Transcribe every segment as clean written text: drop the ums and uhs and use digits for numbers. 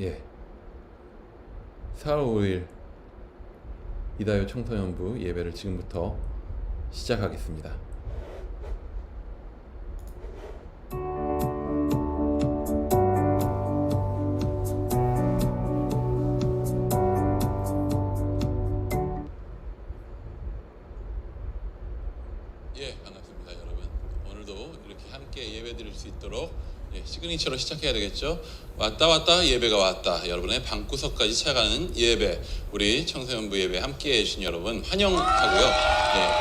예, 4월 5일 이다효 청소년부 예배를 지금부터 시작하겠습니다. 예, 반갑습니다, 여러분. 오늘도 이렇게 함께 예배 드릴 수 있도록 시그니처로 시작해야 되겠죠. 왔다 예배가 왔다. 여러분의 방구석까지 찾아가는 예배, 우리 청소년부 예배 함께 해주신 여러분 환영하고요.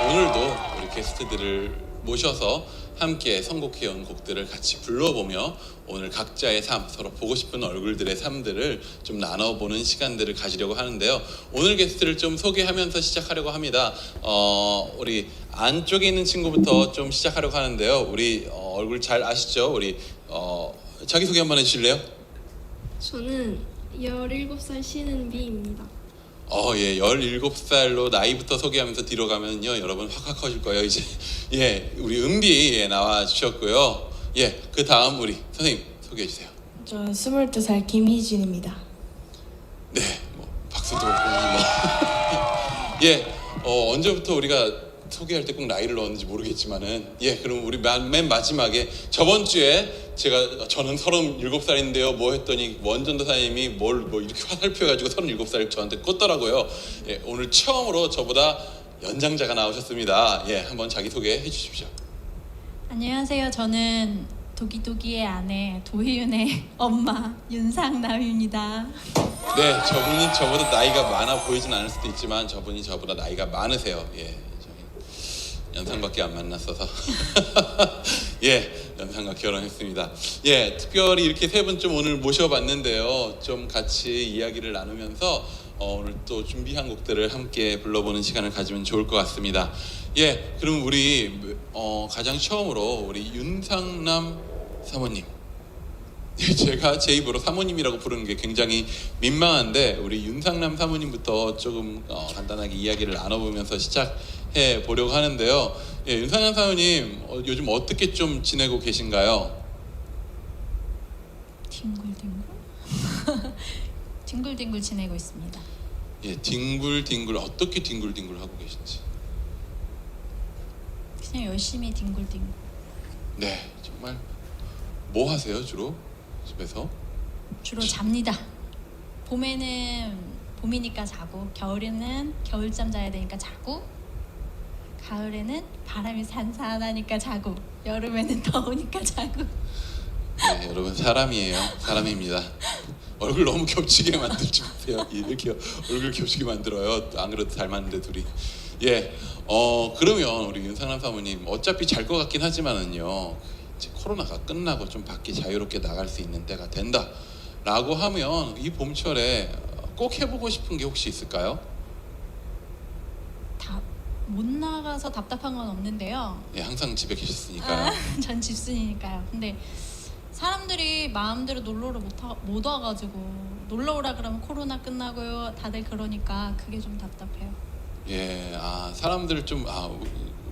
오늘도 우리 게스트들을 모셔서 함께 선곡해온 곡들을 같이 불러보며 오늘 각자의 삶, 서로 보고 싶은 얼굴들의 삶들을 좀 나눠보는 시간들을 가지려고 하는데요. 오늘 게스트를 좀 소개하면서 시작하려고 합니다. 우리 안쪽에 있는 친구부터 좀 시작하려고 하는데요. 우리 얼굴 잘 아시죠? 우리 자기소개 한번 해주실래요? 저는 17살 신은비입니다. 예, 17살로 나이부터 소개하면서 뒤로 가면요, 여러분 확 커질 거예요. 이제 우리 은비 나와 주셨고요. 그 다음 우리 선생님 소개해 주세요. 저 22살 김희진입니다. 네, 박수도 뭐 언제부터 우리가 소개할 때 꼭 나이를 넣었는지 모르겠지만은 그럼 우리 맨 마지막에 저번 주에 저는 37살인데요 뭐 했더니 원전도사님이 뭐 이렇게 화살표해가지고 37살 저한테 꽂더라고요. 오늘 처음으로 저보다 연장자가 나오셨습니다. 한번 자기소개 해주십시오. 안녕하세요. 저는 도기도기의 아내 도희윤의 엄마 윤상남입니다. 네, 저분이 저보다 나이가 많아 보이진 않을 수도 있지만 저분이 저보다 나이가 많으세요. 연상밖에 안 만났어서 연상과 결혼했습니다. 특별히 이렇게 세 분 좀 오늘 모셔봤는데요. 좀 같이 이야기를 나누면서 오늘 또 준비한 곡들을 함께 불러보는 시간을 가지면 좋을 것 같습니다. 그럼 우리 가장 처음으로 우리 윤상남 사모님, 제가 제 입으로 사모님이라고 부르는 게 굉장히 민망한데 우리 윤상남 사모님부터 조금 간단하게 이야기를 나눠보면서 시작해 보려고 하는데요. 윤상남 사모님 요즘 어떻게 좀 지내고 계신가요? 뒹굴뒹굴? 뒹굴뒹굴 지내고 있습니다. 뒹굴뒹굴 어떻게 뒹굴뒹굴 하고 계신지. 그냥 열심히 뒹굴뒹굴. 네, 정말 뭐 하세요 주로? 집에서? 주로 잡니다. 봄에는 봄이니까 자고, 겨울에는 겨울잠 자야 되니까 자고, 가을에는 바람이 산산하니까 자고, 여름에는 더우니까 자고. 네, 여러분 사람입니다. 얼굴 너무 겹치게 만들지 마세요. 이렇게 얼굴 겹치게 만들어요. 안 그래도 닮았는데 둘이. 그러면 우리 윤상남 사모님 어차피 잘 것 같긴 하지만은요, 이제 코로나가 끝나고 좀 밖에 자유롭게 나갈 수 있는 때가 된다라고 하면 이 봄철에 꼭 해보고 싶은 게 혹시 있을까요? 못 나가서 답답한 건 없는데요. 항상 집에 계셨으니까요. 전 집순이니까요. 근데 사람들이 마음대로 놀러를 못 와가지고 놀러 오라 그러면 코로나 끝나고요. 다들 그러니까 그게 좀 답답해요. 사람들 좀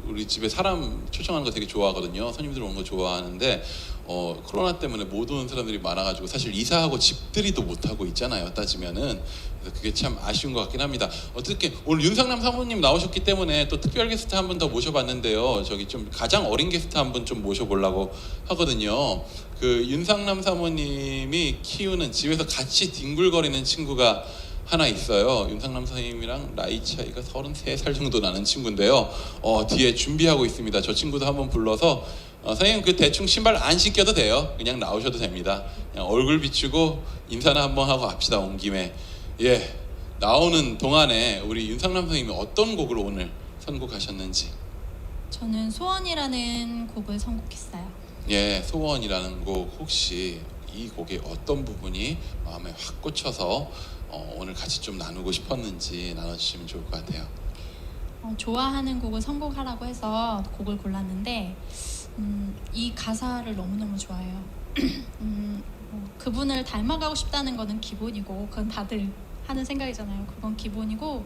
우리 집에 사람 초청하는 거 되게 좋아하거든요. 손님들 오는 거 좋아하는데 코로나 때문에 못 오는 사람들이 많아가지고 사실 이사하고 집들이도 못 하고 있잖아요. 따지면은 그래서 그게 참 아쉬운 것 같긴 합니다. 어떻게 오늘 윤상남 사모님 나오셨기 때문에 또 특별 게스트 한 분 더 모셔봤는데요. 저기 좀 가장 어린 게스트 한 분 좀 모셔보려고 하거든요. 그 윤상남 사모님이 키우는 집에서 같이 뒹굴거리는 친구가 하나 있어요. 윤상남 선생님이랑 나이 차이가 33살 정도 나는 친구인데요. 뒤에 준비하고 있습니다. 저 친구도 한번 불러서 선생님 그 대충 신발 안 신겨도 돼요. 그냥 나오셔도 됩니다. 그냥 얼굴 비추고 인사나 한번 하고 합시다. 온 김에. 나오는 동안에 우리 윤상남 선생님이 어떤 곡을 오늘 선곡하셨는지. 저는 소원이라는 곡을 선곡했어요. 소원이라는 곡, 혹시 이 곡의 어떤 부분이 마음에 확 꽂혀서 오늘 같이 좀 나누고 싶었는지 나눠주시면 좋을 것 같아요. 좋아하는 곡을 선곡하라고 해서 곡을 골랐는데 이 가사를 너무너무 좋아해요. 그분을 닮아가고 싶다는 거는 기본이고 그건 다들 하는 생각이잖아요. 그건 기본이고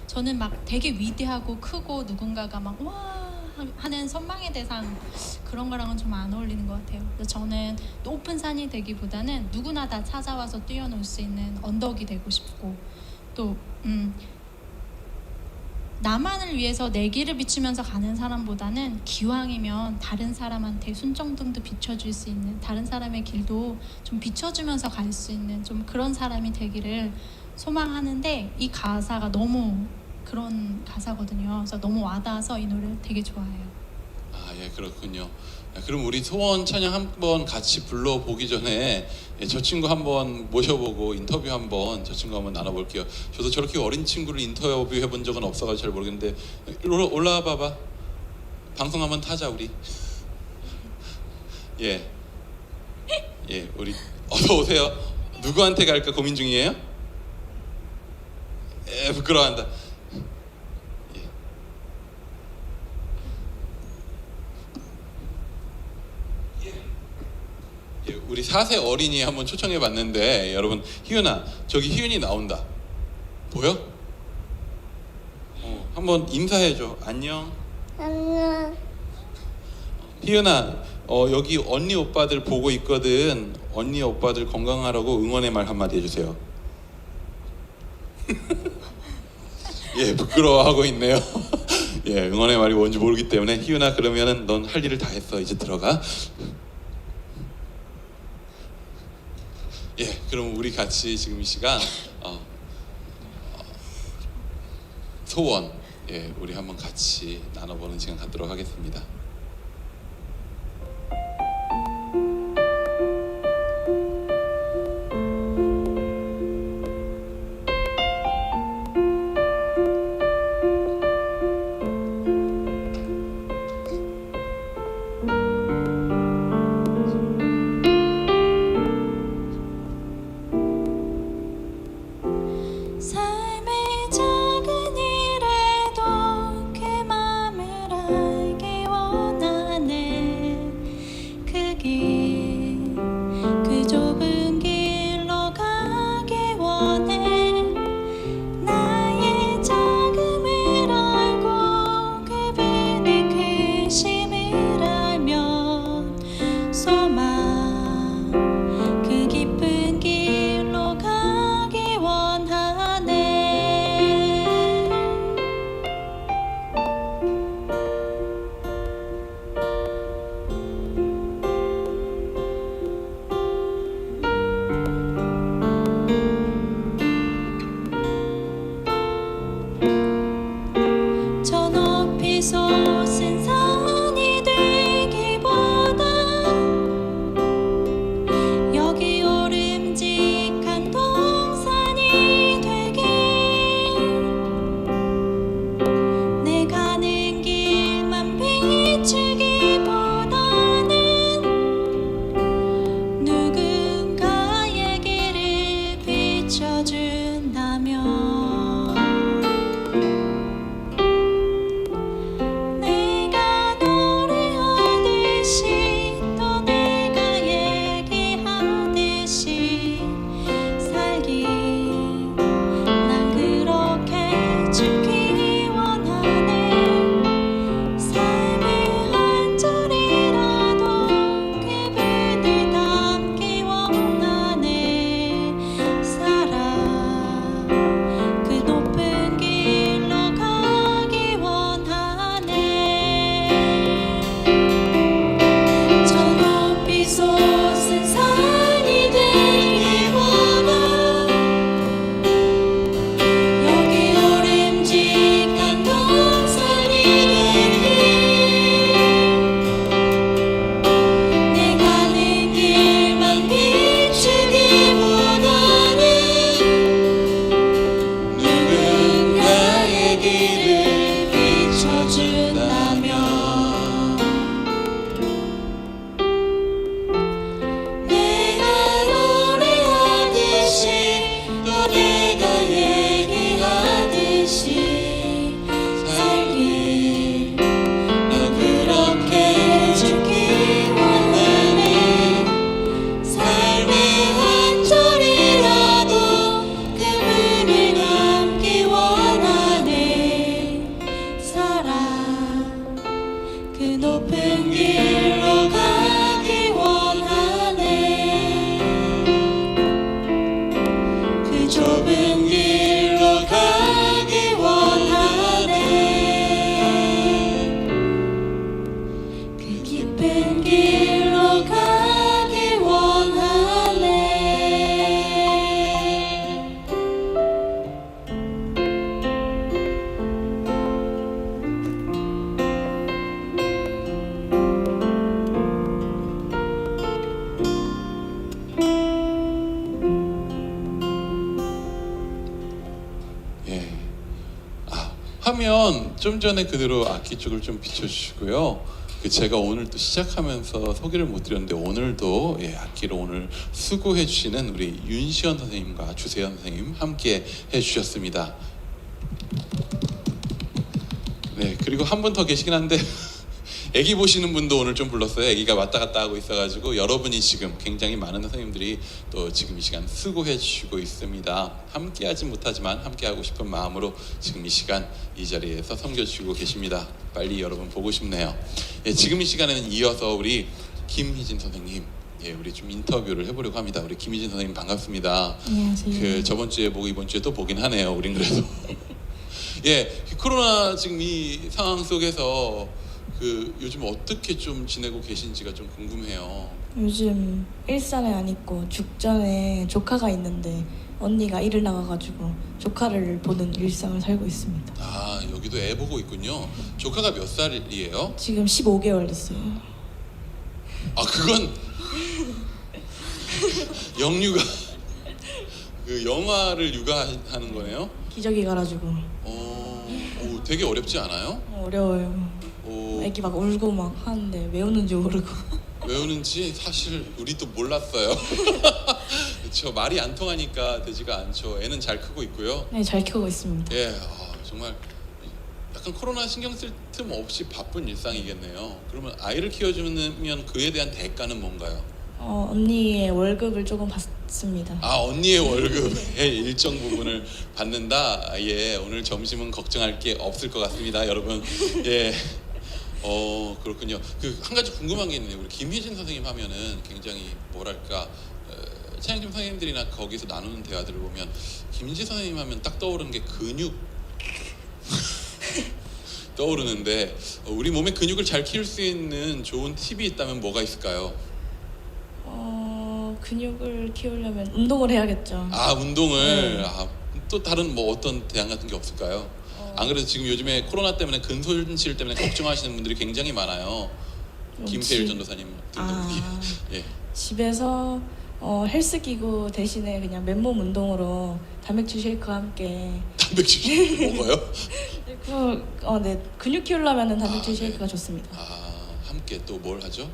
저는 막 되게 위대하고 크고 누군가가 막 와 하는 선망의 대상 그런 거랑은 좀 안 어울리는 것 같아요. 그래서 저는 높은 산이 되기보다는 누구나 다 찾아와서 뛰어놀 수 있는 언덕이 되고 싶고 또 나만을 위해서 내 길을 비추면서 가는 사람보다는 기왕이면 다른 사람한테 순정등도 비춰줄 수 있는 다른 사람의 길도 좀 비춰주면서 갈 수 있는 좀 그런 사람이 되기를 소망하는데 이 가사가 너무 그런 가사거든요. 그래서 너무 와닿아서 이 노래를 되게 좋아해요. 아, 예, 그렇군요. 그럼 우리 소원 찬양 한번 같이 불러보기 전에 저 친구 한번 모셔보고 인터뷰 한번 저 친구 한번 나눠볼게요. 저도 저렇게 어린 친구를 인터뷰해 본 적은 없어가지고 잘 모르겠는데 올라와 봐봐. 방송 한번 타자 우리. 예, 예, 우리 어서 오세요. 누구한테 갈까 고민 중이에요? 예, 부끄러워한다. 우리 4세 어린이 한번 초청해 봤는데 여러분 희윤아 저기 희윤이 나온다 보여? 한번 인사해줘. 안녕. 안녕. 희윤아 여기 언니 오빠들 보고 있거든. 언니 오빠들 건강하라고 응원의 말 한마디 해주세요. 예, 부끄러워하고 있네요. 예, 응원의 말이 뭔지 모르기 때문에 희윤아 그러면은 넌 할 일을 다 했어. 이제 들어가. 예, 그럼 우리 같이 지금 이 시간 소원, 예, 우리 한번 같이 나눠보는 시간 갖도록 하겠습니다. 삶의 작은 일에도 그 맘을 알기워 화면 좀 전에 그대로 악기 쪽을 좀 비춰주시고요. 제가 오늘 또 시작하면서 소개를 못 드렸는데 오늘도 악기로 오늘 수고해 주시는 우리 윤시현 선생님과 주세현 선생님 함께 해주셨습니다. 네, 그리고 한 분 더 계시긴 한데 애기 보시는 분도 오늘 좀 불렀어요. 애기가 왔다 갔다 하고 있어가지고 여러분이 지금 굉장히 많은 선생님들이 또 지금 이 시간 수고해 주시고 있습니다. 함께 하지 못하지만 함께 하고 싶은 마음으로 지금 이 시간 이 자리에서 섬겨주시고 계십니다. 빨리 여러분 보고 싶네요. 지금 이 시간에는 이어서 우리 김희진 선생님, 우리 좀 인터뷰를 해보려고 합니다. 우리 김희진 선생님 반갑습니다. 안녕하세요. 저번 주에 보고 이번 주에 또 보긴 하네요. 우린 그래도 코로나 지금 이 상황 속에서 요즘 어떻게 좀 지내고 계신지가 좀 궁금해요. 요즘 일산에 안 있고 죽전에 조카가 있는데 언니가 일을 나가가지고 조카를 보는 일상을 살고 있습니다. 아, 여기도 애 보고 있군요. 조카가 몇 살이에요? 지금 15개월 됐어요. 아, 그건 영유가 영아를 육아하는 거네요. 기저귀 갈아주고. 오, 되게 어렵지 않아요? 어려워요. 애기 막 울고 막 하는데 왜 우는지 모르고. 왜 우는지 사실 우리도 몰랐어요. 그렇죠. 말이 안 통하니까 되지가 않죠. 애는 잘 크고 있고요. 네, 잘 키우고 있습니다. 정말 약간 코로나 신경 쓸 틈 없이 바쁜 일상이겠네요. 그러면 아이를 키워주면 그에 대한 대가는 뭔가요? 언니의 월급을 조금 받습니다. 아, 언니의 월급의 일정 부분을 받는다. 오늘 점심은 걱정할 게 없을 것 같습니다, 여러분. 그렇군요. 한 가지 궁금한 게 있네요. 우리 김희진 선생님 하면은 굉장히 뭐랄까 차영팀 선생님들이나 거기서 나누는 대화들을 보면 김희진 선생님 하면 딱 떠오르는 게 근육 떠오르는데 우리 몸의 근육을 잘 키울 수 있는 좋은 팁이 있다면 뭐가 있을까요? 근육을 키우려면 운동을 해야겠죠. 아, 운동을. 네. 또 다른 뭐 어떤 대안 같은 게 없을까요? 안 그래도 지금 요즘에 코로나 때문에 근손실 때문에 걱정하시는 분들이 굉장히 많아요. 김세일 전도사님 등등. 집에서 헬스기구 대신에 그냥 맨몸 운동으로 단백질 쉐이크와 함께. 단백질 쉐이크 먹어요? 네, 근육 키우려면 단백질 네. 쉐이크가 좋습니다. 함께 또 뭘 하죠?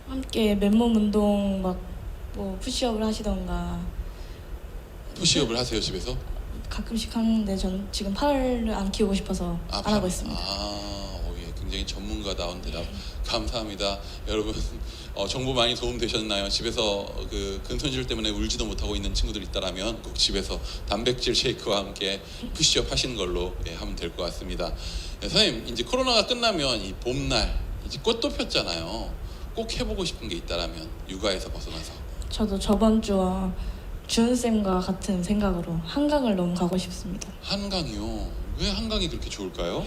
함께 맨몸 운동 뭐 푸시업을 하시던가. 푸시업을 하세요, 집에서? 가끔씩 하는데 전 지금 팔을 안 키우고 싶어서 안 하고 있습니다. 굉장히 전문가다운 대답 감사합니다. 여러분 정보 많이 도움 되셨나요? 집에서 근손실 때문에 울지도 못하고 있는 친구들 있다라면 꼭 집에서 단백질 쉐이크와 함께 푸시업 하시는 걸로 하면 될 것 같습니다. 선생님, 이제 코로나가 끝나면 이 봄날 이제 꽃도 폈잖아요. 꼭 해보고 싶은 게 있다라면 육아에서 벗어나서. 저도 저번 주와 준쌤과 같은 생각으로 한강을 너무 가고 싶습니다. 한강이요? 왜 한강이 그렇게 좋을까요?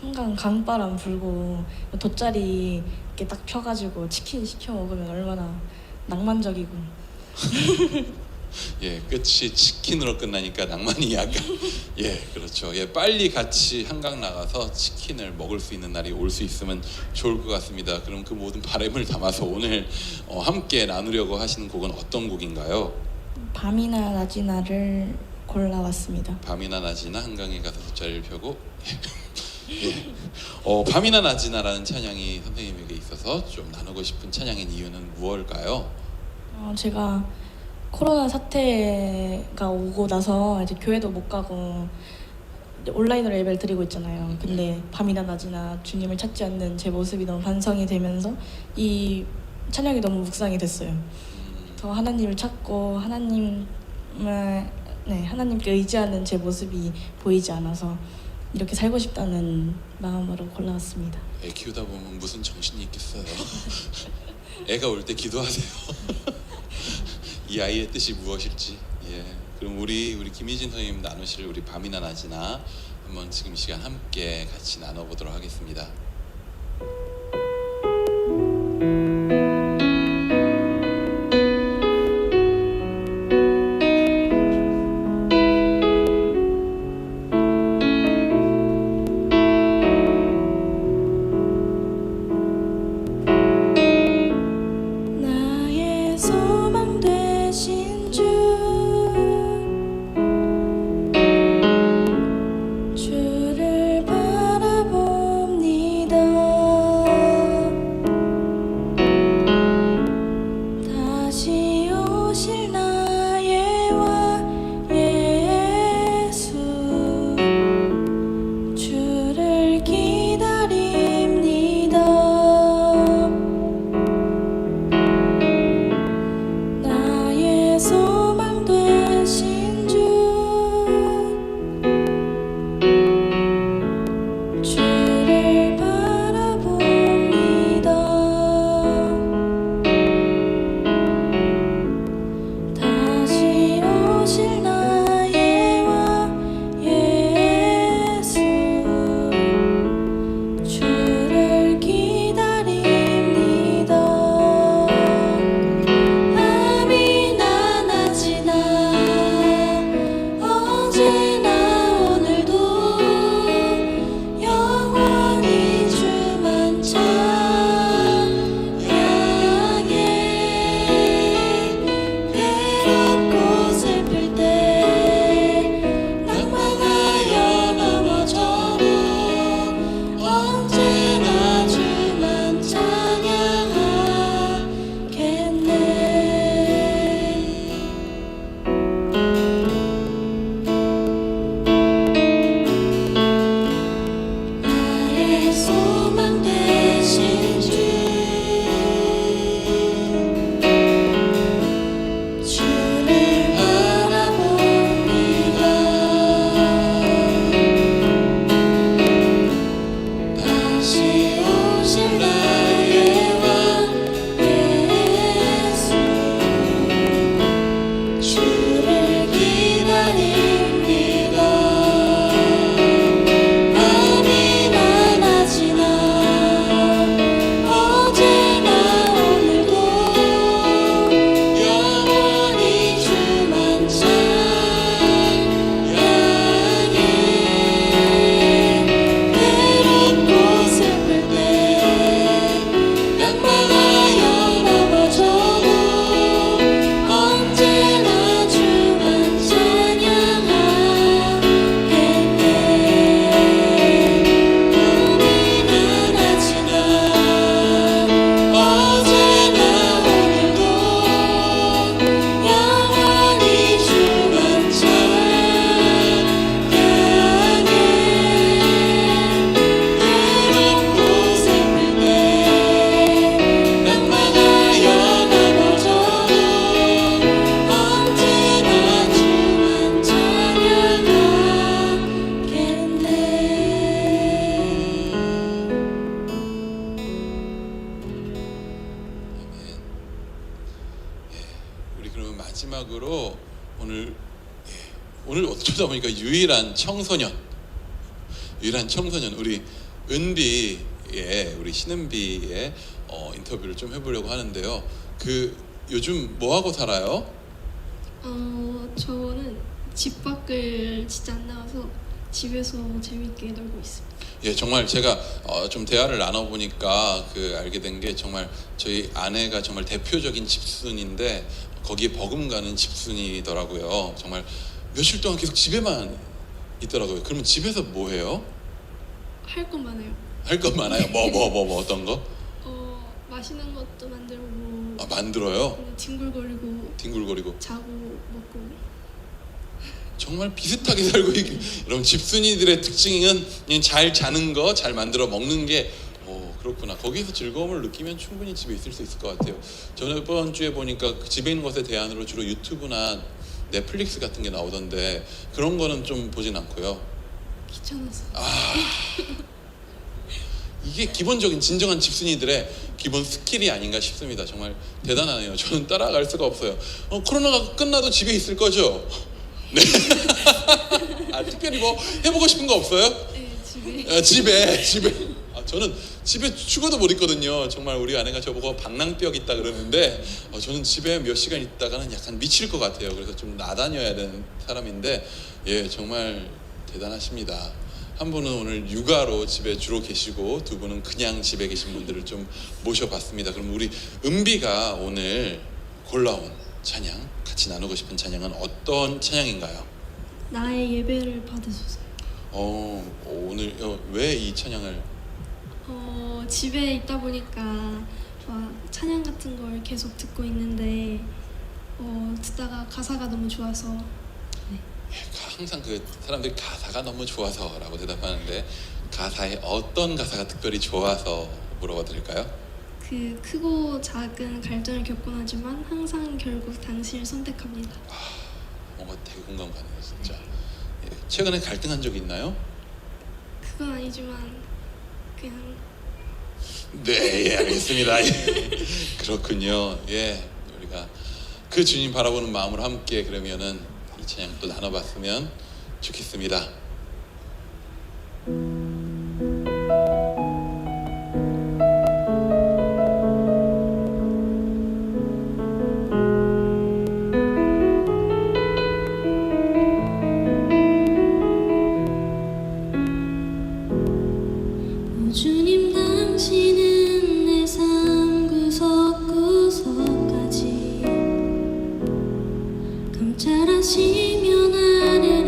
한강 강바람 불고 돗자리 이렇게 딱 펴가지고 치킨 시켜 먹으면 얼마나 낭만적이고. 끝이 치킨으로 끝나니까 낭만이 약간 그렇죠. 빨리 같이 한강 나가서 치킨을 먹을 수 있는 날이 올 수 있으면 좋을 것 같습니다. 그럼 그 모든 바람을 담아서 오늘 함께 나누려고 하시는 곡은 어떤 곡인가요? 밤이나 낮이나를 골라왔습니다. 밤이나 낮이나 한강에 가서 돗자리를 펴고. 밤이나 낮이나라는 찬양이 선생님에게 있어서 좀 나누고 싶은 찬양인 이유는 무엇일까요? 제가 코로나 사태가 오고 나서 이제 교회도 못 가고 이제 온라인으로 예배를 드리고 있잖아요. 근데 밤이나 낮이나 주님을 찾지 않는 제 모습이 너무 반성이 되면서 이 찬양이 너무 묵상이 됐어요. 더 하나님을 찾고 하나님께 의지하는 제 모습이 보이지 않아서 이렇게 살고 싶다는 마음으로 골라왔습니다. 애 키우다 보면 무슨 정신이 있겠어요. 애가 올 때 기도하세요. 이 아이의 뜻이 무엇일지. 그럼 우리 김희진 선생님 나누실 우리 밤이나 낮이나 한번 지금 이 시간 함께 같이 나눠보도록 하겠습니다. 주를 우리 그러면 마지막으로 오늘 오늘 어쩌다 보니까 유일한 청소년 우리 은비의 우리 신은비의 인터뷰를 좀 해보려고 하는데요. 그 요즘 뭐 하고 살아요? 저는 집 밖을 진짜 안 나와서 집에서 재밌게 놀고 있습니다. 예, 정말 제가 좀 대화를 나눠보니까 알게 된 게 정말 저희 아내가 정말 대표적인 집순인데 거기에 버금가는 집순이더라고요. 정말 며칠 동안 계속 집에만 있더라고요. 그러면 집에서 뭐 해요? 할 건 많아요. 할 것 많아요. 뭐 어떤 거? 맛있는 것도 만들고 아, 만들어요? 그냥 뒹굴거리고 자고 먹고. 정말 비슷하게 살고 여러분 집순이들의 특징은 그냥 잘 자는 거, 잘 만들어 먹는 게 그렇구나. 거기서 즐거움을 느끼면 충분히 집에 있을 수 있을 것 같아요. 저번 주에 보니까 그 집에 있는 것에 대안으로 주로 유튜브나 넷플릭스 같은 게 나오던데 그런 거는 좀 보진 않고요. 귀찮아서. 이게 기본적인 진정한 집순이들의 기본 스킬이 아닌가 싶습니다. 정말 대단하네요. 저는 따라갈 수가 없어요. 코로나가 끝나도 집에 있을 거죠? 네. 특별히 뭐 해보고 싶은 거 없어요? 네, 집에. 저는 집에 죽어도 못 있거든요. 정말 우리 아내가 저보고 방랑벽 있다 그러는데 저는 집에 몇 시간 있다가는 약간 미칠 것 같아요. 그래서 좀 나다녀야 되는 사람인데 정말 대단하십니다. 한 분은 오늘 육아로 집에 주로 계시고 두 분은 그냥 집에 계신 분들을 좀 모셔봤습니다. 그럼 우리 은비가 오늘 골라온 찬양, 같이 나누고 싶은 찬양은 어떤 찬양인가요? 나의 예배를 받으소서. 오늘 왜 이 찬양을? 집에 있다 보니까 찬양 같은 걸 계속 듣고 있는데 듣다가 가사가 너무 좋아서. 항상 사람들이 가사가 너무 좋아서라고 대답하는데 가사에 어떤 가사가 특별히 좋아서 물어봐도 될까요? 크고 작은 갈등을 겪곤 하지만 항상 결국 당신을 선택합니다. 뭔가 되게 공감 가네요, 진짜. 최근에 갈등한 적이 있나요? 그건 아니지만 그냥. 네, 알겠습니다. 그렇군요. 우리가 그 주님 바라보는 마음으로 함께 그러면은 이 찬양 또 나눠봤으면 좋겠습니다. 주님 당신은 내 삶 구석구석까지 감찰하시며 나를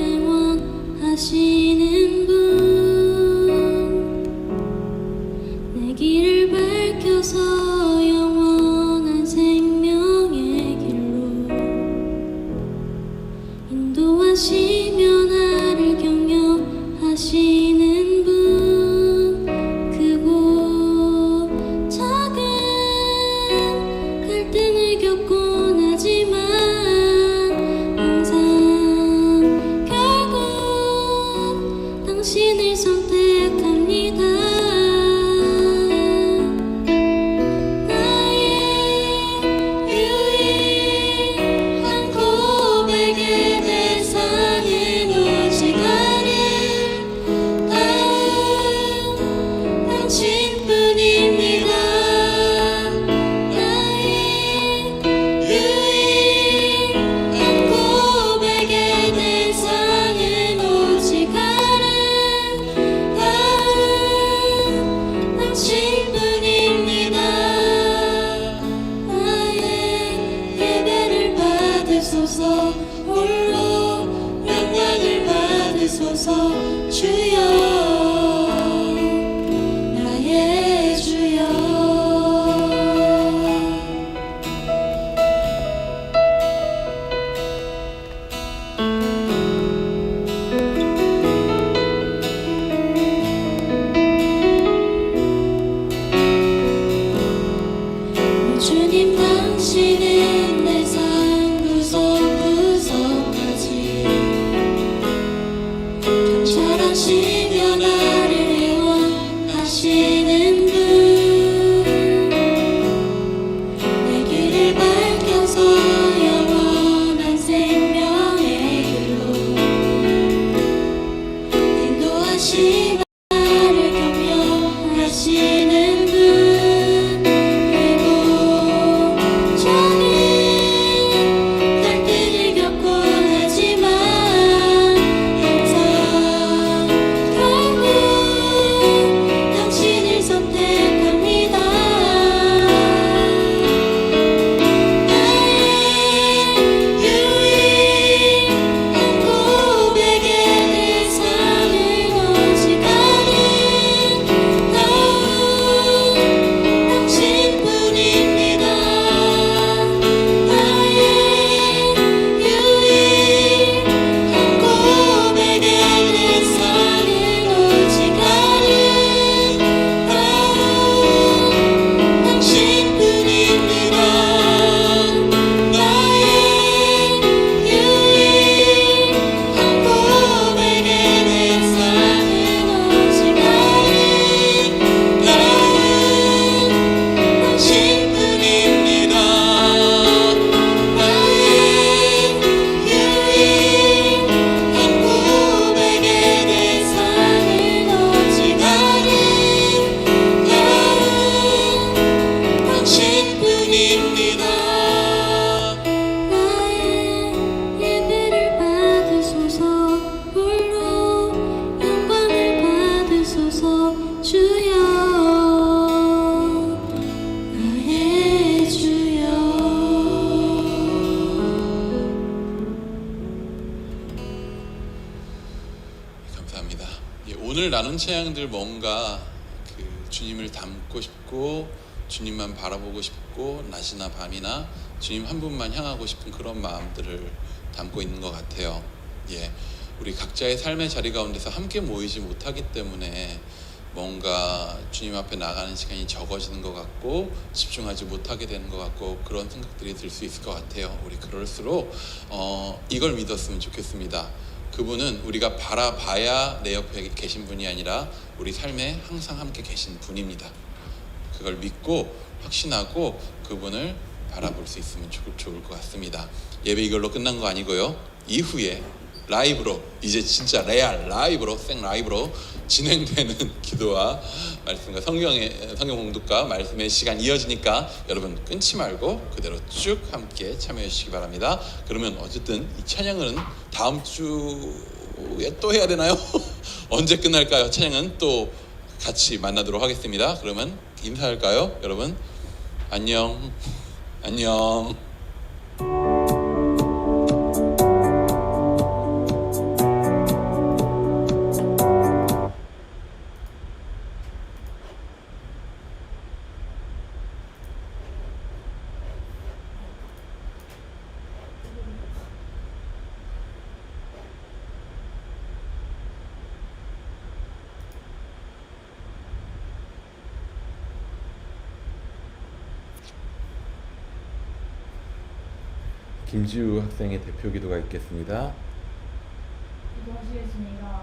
응원하시는 분, 내 길을 밝혀서 영원한 생명의 길로 인도하시며 나를 격려하시는 분, 당신을 선택합니다. 나의 유일한 고백의 대상은 오직 아름다운 당신뿐입니다. 나의 유일한 고백의 대상은 오직 당신뿐입니다. 나의 예배를 받으소서. 홀로 영광을 받으소서. 주여, 나의 주여. 주님 당신은 내 삶 구석구석까지 감찰하시며 오늘 나눈 찬양들 뭔가 그 주님을 닮고 싶고 주님만 바라보고 싶고 낮이나 밤이나 주님 한 분만 향하고 싶은 그런 마음들을 담고 있는 것 같아요. 예, 우리 각자의 삶의 자리 가운데서 함께 모이지 못하기 때문에 뭔가 주님 앞에 나가는 시간이 적어지는 것 같고 집중하지 못하게 되는 것 같고 그런 생각들이 들 수 있을 것 같아요. 우리 그럴수록 이걸 믿었으면 좋겠습니다. 그분은 우리가 바라봐야 내 옆에 계신 분이 아니라 우리 삶에 항상 함께 계신 분입니다. 그걸 믿고 확신하고 그분을 바라볼 수 있으면 좋을 것 같습니다. 예배 이걸로 끝난 거 아니고요. 이후에 라이브로 이제 진짜 레알 라이브로 생 라이브로 진행되는 기도와 말씀과 성경 공독과 말씀의 시간 이어지니까 여러분 끊지 말고 그대로 쭉 함께 참여해 주시기 바랍니다. 그러면 어쨌든 이 찬양은 다음 주에 또 해야 되나요? 언제 끝날까요? 찬양은 또 같이 만나도록 하겠습니다. 그러면 인사할까요? 여러분 안녕. 안녕. 김지우 학생의 대표 기도가 있겠습니다. 기도하시겠습니다.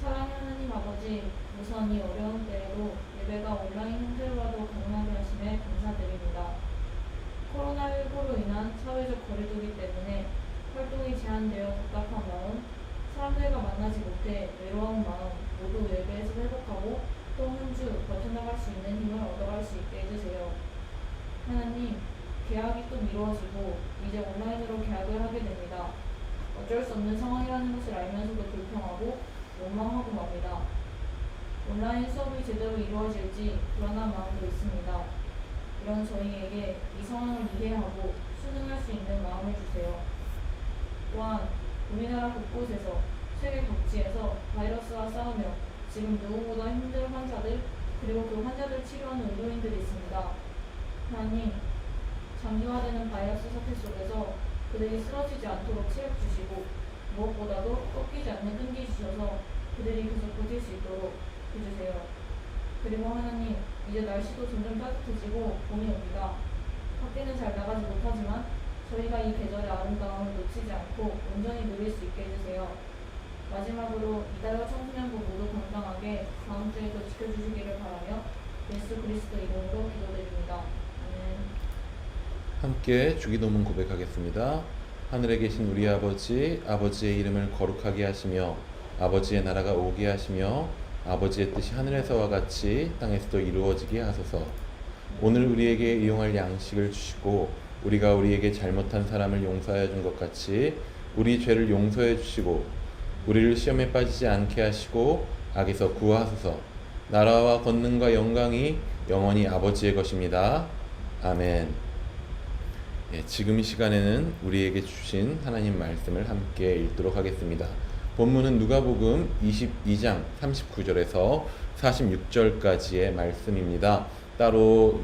사랑하는 하나님 아버지, 우선 이 어려운 때에도 예배가 온라인 형태로라도 가능하게 하심에 감사드립니다. 코로나19로 인한 사회적 거리두기 때문에 활동이 제한되어 답답한 마음, 사람들과 만나지 못해 외로운 마음 모두 예배에서 회복하고 또 한 주 버텨나갈 수 있는 힘을 얻어갈 수 있게 해주세요. 하나님, 계약이 또 미루어지고 이제 온라인으로 계약을 하게 됩니다. 어쩔 수 없는 상황이라는 것을 알면서도 불평하고 원망하고 맙니다. 온라인 수업이 제대로 이루어질지 불안한 마음도 있습니다. 이런 저희에게 이 상황을 이해하고 순응할 수 있는 마음을 주세요. 또한 우리나라 곳곳에서 세계 각지에서 바이러스와 싸우며 지금 누구보다 힘든 환자들 그리고 그 환자들 치료하는 의료인들이 있습니다. 하나님, 장기화되는 바이러스 사태 속에서 그들이 쓰러지지 않도록 체력 주시고 무엇보다도 꺾이지 않는 끈기 주셔서 그들이 계속 버틸 수 있도록 해주세요. 그리고 하나님, 이제 날씨도 점점 따뜻해지고 봄이 옵니다. 밖에는 잘 나가지 못하지만 저희가 이 계절의 아름다움을 놓치지 않고 온전히 누릴 수 있게 해주세요. 마지막으로 이달과 청소년부 모두 건강하게 다음 주에도 지켜주시기를 바라며 예수 그리스도 이름으로 기도드립니다. 아멘. 함께 주기도문 고백하겠습니다. 하늘에 계신 우리 아버지, 아버지의 이름을 거룩하게 하시며 아버지의 나라가 오게 하시며 아버지의 뜻이 하늘에서와 같이 땅에서도 이루어지게 하소서. 오늘 우리에게 이용할 양식을 주시고 우리가 우리에게 잘못한 사람을 용서하여 준 것 같이 우리 죄를 용서해 주시고 우리를 시험에 빠지지 않게 하시고 악에서 구하소서. 나라와 권능과 영광이 영원히 아버지의 것입니다. 아멘. 예, 지금 이 시간에는 우리에게 주신 하나님 말씀을 함께 읽도록 하겠습니다. 본문은 누가복음 22장 39절에서 46절까지의 말씀입니다. 따로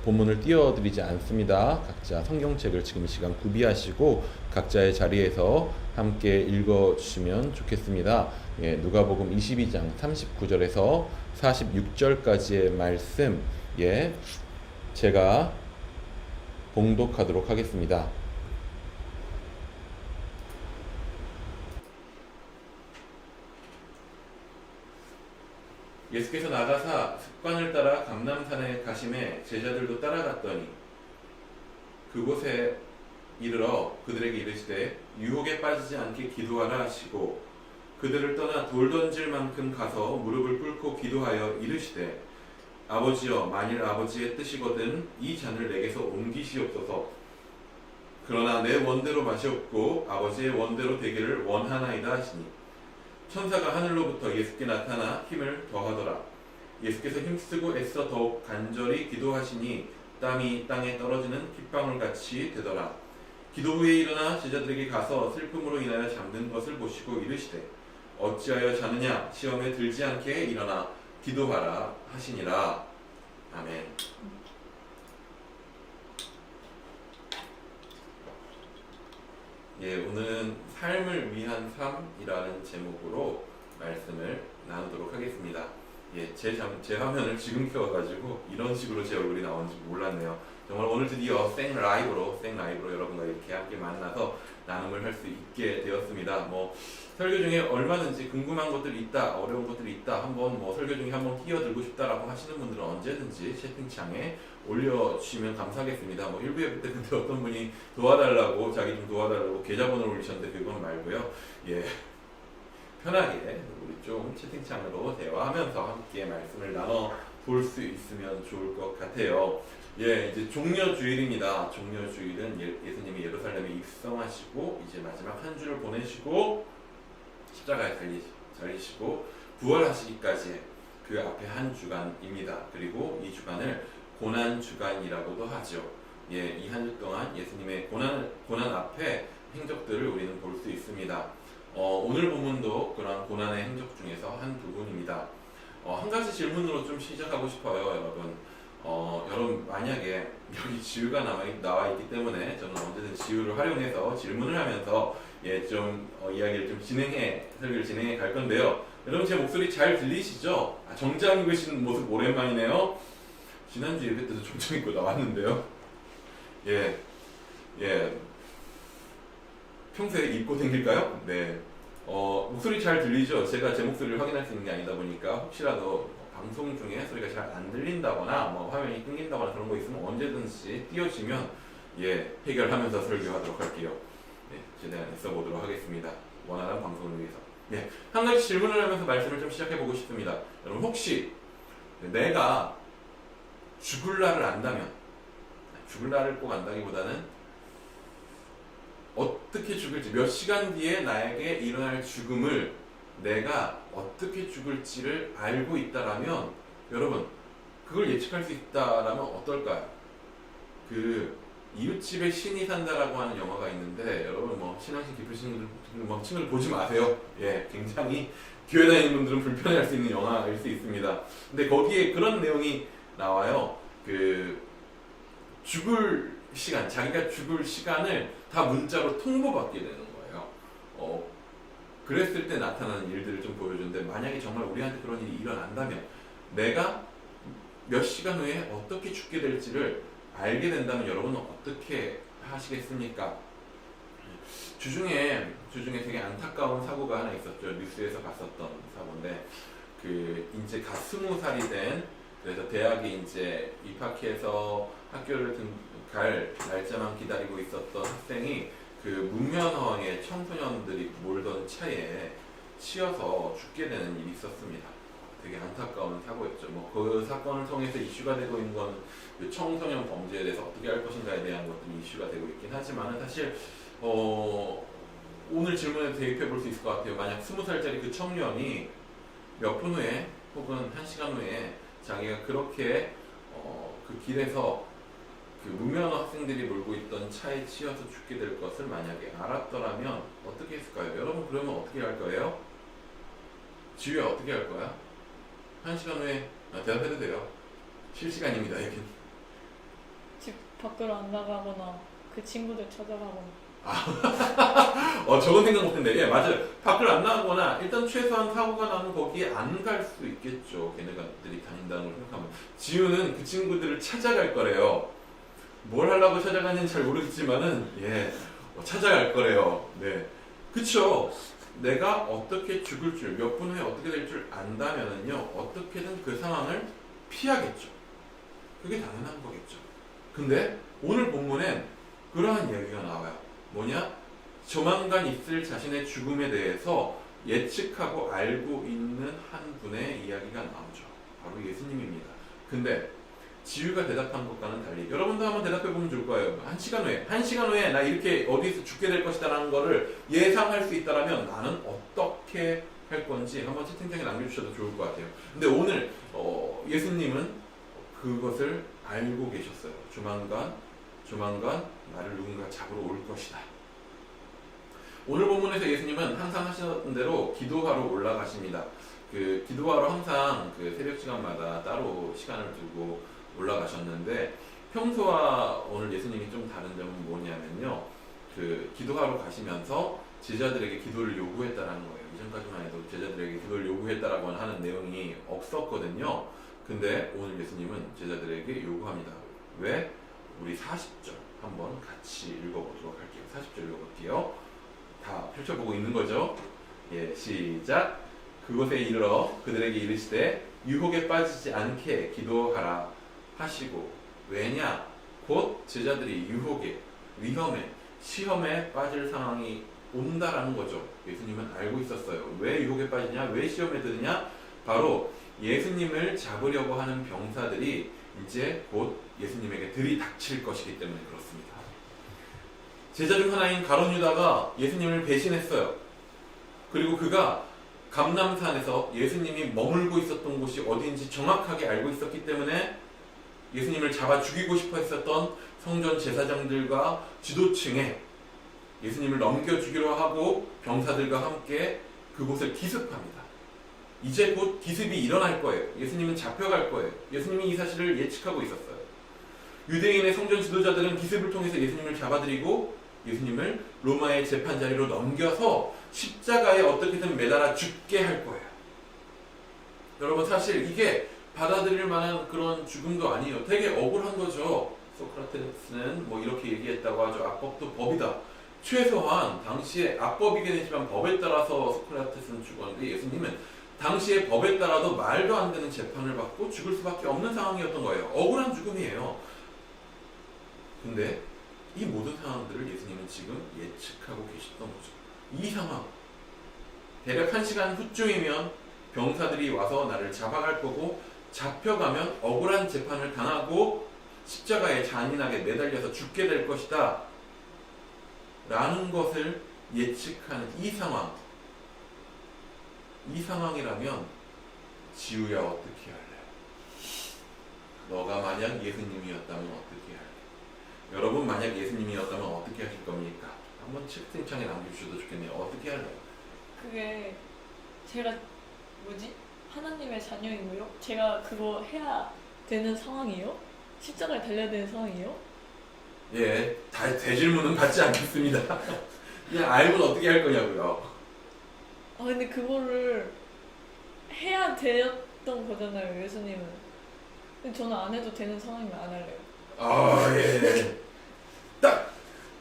본문을 띄워드리지 않습니다. 각자 성경책을 지금 이 시간 구비하시고 각자의 자리에서 함께 읽어주시면 좋겠습니다. 예, 누가복음 22장 39절에서 46절까지의 말씀, 예, 제가 봉독하도록 하겠습니다. 예수께서 나가사 습관을 따라 감람산에 가심에 제자들도 따라갔더니 그곳에 이르러 그들에게 이르시되 유혹에 빠지지 않게 기도하라 하시고 그들을 떠나 돌 던질 만큼 가서 무릎을 꿇고 기도하여 이르시되 아버지여, 만일 아버지의 뜻이거든 이 잔을 내게서 옮기시옵소서. 그러나 내 원대로 마시옵고 아버지의 원대로 되기를 원하나이다 하시니 천사가 하늘로부터 예수께 나타나 힘을 더하더라. 예수께서 힘쓰고 애써 더욱 간절히 기도하시니 땀이 땅에 떨어지는 핏방울같이 되더라. 기도 후에 일어나 제자들에게 가서 슬픔으로 인하여 잠든 것을 보시고 이르시되 어찌하여 자느냐 시험에 들지 않게 일어나 기도하라 하시니라. 아멘. 예, 오늘은 삶을 위한 삶이라는 제목으로 말씀을 나누도록 하겠습니다. 예, 제 화면을 지금 켜가지고 이런 식으로 제 얼굴이 나오는지 몰랐네요. 정말 오늘 드디어 생라이브로 여러분과 이렇게 함께 만나서 나눔을 할 수 있게 되었습니다. 뭐 설교 중에 얼마든지 궁금한 것들이 있다, 어려운 것들이 있다, 한번 뭐 설교 중에 한번 끼어들고 싶다라고 하시는 분들은 언제든지 채팅창에 올려주시면 감사하겠습니다. 뭐 일부 예배 때 근데 어떤 분이 도와달라고 자기 좀 도와달라고 계좌번호를 올리셨는데 그건 말고요. 예, 편하게 우리 좀 채팅창으로 대화하면서 함께 말씀을 나눠 볼 수 있으면 좋을 것 같아요. 예, 이제 종려주일입니다. 종려주일은 예수님이 예루살렘에 입성하시고 이제 마지막 한 주를 보내시고 십자가에 달리시고 부활하시기까지 그 앞에 한 주간입니다. 그리고 이 주간을 고난 주간이라고도 하죠. 예, 이 한 주 동안 예수님의 고난 앞에 행적들을 우리는 볼 수 있습니다. 오늘 본문도 그런 고난의 행적 중에서 한 부분입니다. 한 가지 질문으로 좀 시작하고 싶어요, 여러분. 여러분 만약에 여기 지우가 나와 있기 때문에 저는 언제든 지우를 활용해서 질문을 하면서 좀 이야기를 좀 설교를 진행해 갈 건데요. 여러분 제 목소리 잘 들리시죠? 정장 입으신 모습 오랜만이네요. 지난주 예배 때도 정장 입고 나왔는데요. 예. 평소에 입고 다닐까요? 네. 목소리 잘 들리죠? 제가 제 목소리를 확인할 수 있는 게 아니다 보니까 혹시라도 방송 중에 소리가 잘 안 들린다거나 뭐 화면이 끊긴다거나 그런 거 있으면 언제든지 띄워주면 해결하면서 설교하도록 할게요. 네, 최대한 애써보도록 하겠습니다. 원활한 방송을 위해서. 네, 한 가지 질문을 하면서 말씀을 좀 시작해보고 싶습니다. 여러분 혹시 내가 죽을 날을 안다면, 죽을 날을 꼭 안다기보다는 어떻게 죽을지, 몇 시간 뒤에 나에게 일어날 죽음을 내가 어떻게 죽을지를 알고 있다라면 여러분 그걸 예측할 수 있다라면 어떨까요? 그 이웃집에 신이 산다라고 하는 영화가 있는데 여러분 뭐 신앙심 깊으신 분들 뭐 친구를 보지 마세요. 예, 굉장히 교회 다니는 분들은 불편해할 수 있는 영화일 수 있습니다. 근데 거기에 그런 내용이 나와요. 그 죽을 시간, 자기가 죽을 시간을 다 문자로 통보받게 되는 거예요. 그랬을 때 나타나는 일들을 좀 보여주는데 만약에 정말 우리한테 그런 일이 일어난다면 내가 몇 시간 후에 어떻게 죽게 될지를 알게 된다면 여러분은 어떻게 하시겠습니까? 주중에 되게 안타까운 사고가 하나 있었죠. 뉴스에서 봤었던 사고인데 이제 갓 20살이 된 그래서 대학에 이제 입학해서 학교를 갈 날짜만 기다리고 있었던 학생이 그 무면허의 청소년들이 몰던 차에 치여서 죽게 되는 일이 있었습니다. 되게 안타까운 사고였죠. 뭐 그 사건을 통해서 이슈가 되고 있는 건 그 청소년 범죄에 대해서 어떻게 할 것인가에 대한 것들이 이슈가 되고 있긴 하지만 사실 오늘 질문에 대입해 볼 수 있을 것 같아요. 만약 20살짜리 그 청년이 몇 분 후에 혹은 1시간 후에 자기가 그렇게 그 길에서 그 무면허 학생들이 몰고 있던 차에 치여서 죽게 될 것을 만약에 알았더라면 어떻게 했을까요? 여러분 그러면 어떻게 할 거예요? 지우야 어떻게 할 거야? 1시간 후에 대답해도 돼요. 실시간입니다. 여기는. 집 밖으로 안 나가거나 그 친구들 찾아가거나. 저건 생각 못했는데 예 맞아요. 밖을 안 나가거나 일단 최소한 사고가 나면 거기에 안 갈 수 있겠죠. 걔네들이 다닌다는 걸 생각하면. 지우는 그 친구들을 찾아갈 거래요. 뭘 하려고 찾아가는지 잘 모르겠지만은 찾아갈 거래요. 네, 그쵸. 내가 어떻게 죽을 줄, 몇 분 후에 어떻게 될 줄 안다면은요 어떻게든 그 상황을 피하겠죠. 그게 당연한 거겠죠. 근데 오늘 본문엔 그러한 이야기가 나와요. 뭐냐? 조만간 있을 자신의 죽음에 대해서 예측하고 알고 있는 한 분의 이야기가 나오죠. 바로 예수님입니다. 근데 지우가 대답한 것과는 달리 여러분도 한번 대답해보면 좋을 거예요. 1시간 후에 나 이렇게 어디서 죽게 될 것이다 라는 거를 예상할 수 있다면 나는 어떻게 할 건지 한번 채팅창에 남겨주셔도 좋을 것 같아요. 근데 오늘 예수님은 그것을 알고 계셨어요. 조만간 나를 누군가 잡으러 올 것이다. 오늘 본문에서 예수님은 항상 하시던 대로 기도하러 올라가십니다. 그 기도하러 항상 그 새벽 시간마다 따로 시간을 두고 올라가셨는데 평소와 오늘 예수님이 좀 다른 점은 뭐냐면요. 그 기도하러 가시면서 제자들에게 기도를 요구했다라는 거예요. 이전까지만 해도 제자들에게 기도를 요구했다라고 하는 내용이 없었거든요. 근데 오늘 예수님은 제자들에게 요구합니다. 왜? 우리 40절 한번 같이 읽어보도록 할게요. 40절 읽어볼게요. 다 펼쳐보고 있는 거죠. 예, 시작. 그곳에 이르러 그들에게 이르시되 유혹에 빠지지 않게 기도하라 하시고 왜냐? 곧 제자들이 유혹에, 위험에, 시험에 빠질 상황이 온다라는 거죠. 예수님은 알고 있었어요. 왜 유혹에 빠지냐? 왜 시험에 드느냐? 바로 예수님을 잡으려고 하는 병사들이 이제 곧 예수님에게 들이닥칠 것이기 때문에 그렇습니다. 제자 중 하나인 가룟 유다가 예수님을 배신했어요. 그리고 그가 감람산에서 예수님이 머물고 있었던 곳이 어디인지 정확하게 알고 있었기 때문에 예수님을 잡아 죽이고 싶어 했었던 성전 제사장들과 지도층에 예수님을 넘겨주기로 하고 병사들과 함께 그곳을 기습합니다. 이제 곧 기습이 일어날 거예요. 예수님은 잡혀갈 거예요. 예수님이 이 사실을 예측하고 있었어요. 유대인의 성전 지도자들은 기습을 통해서 예수님을 잡아들이고 예수님을 로마의 재판자리로 넘겨서 십자가에 어떻게든 매달아 죽게 할 거예요. 여러분 사실 이게 받아들일 만한 그런 죽음도 아니에요. 되게 억울한 거죠. 소크라테스는 뭐 이렇게 얘기했다고 하죠. 악법도 법이다. 최소한 당시에 악법이긴 했지만 법에 따라서 소크라테스는 죽었는데 예수님은 당시에 법에 따라도 말도 안 되는 재판을 받고 죽을 수밖에 없는 상황이었던 거예요. 억울한 죽음이에요. 근데 이 모든 상황들을 예수님은 지금 예측하고 계셨던 거죠. 이 상황, 대략 1시간 후쯤이면 병사들이 와서 나를 잡아갈 거고 잡혀가면 억울한 재판을 당하고 십자가에 잔인하게 매달려서 죽게 될 것이다 라는 것을 예측하는 이 상황, 이 상황이라면 지우야 어떻게 할래? 너가 만약 예수님이었다면 어떻게 할래? 여러분 만약 예수님이었다면 어떻게 하실 겁니까? 한번 채팅창에 남겨주셔도 좋겠네요. 어떻게 할래요? 그게 제가 하나님의 자녀이고요. 제가 그거 해야 되는 상황이에요? 십자가에 달려야 되는 상황이에요? 예, 대질문은 받지 않겠습니다. 그냥 알고는 어떻게 할 거냐고요. 아 근데 그거를 해야 되었던 거잖아요, 예수님은. 근데 저는 안 해도 되는 상황이면 안 할래요. 아, 예. 딱!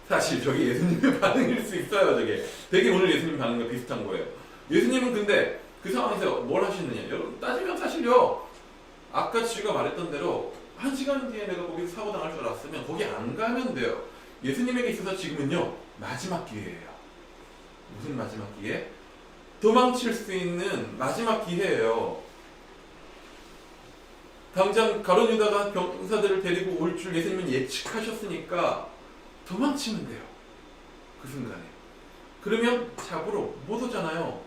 사실 저게 예수님의 반응일 수 있어요, 저게. 되게 오늘 예수님 반응과 비슷한 거예요. 예수님은 근데 그 상황에서 뭘 하시느냐. 여러분, 따지면 사실요. 아까 지우가 말했던 대로 1시간 뒤에 내가 거기서 사고당할 줄 알았으면 거기 안 가면 돼요. 예수님에게 있어서 지금은요, 마지막 기회예요. 무슨 마지막 기회? 도망칠 수 있는 마지막 기회예요. 당장 가룟 유다가 병사들을 데리고 올 줄 예수님은 예측하셨으니까 도망치면 돼요. 그 순간에. 그러면 잡으러 못 오잖아요.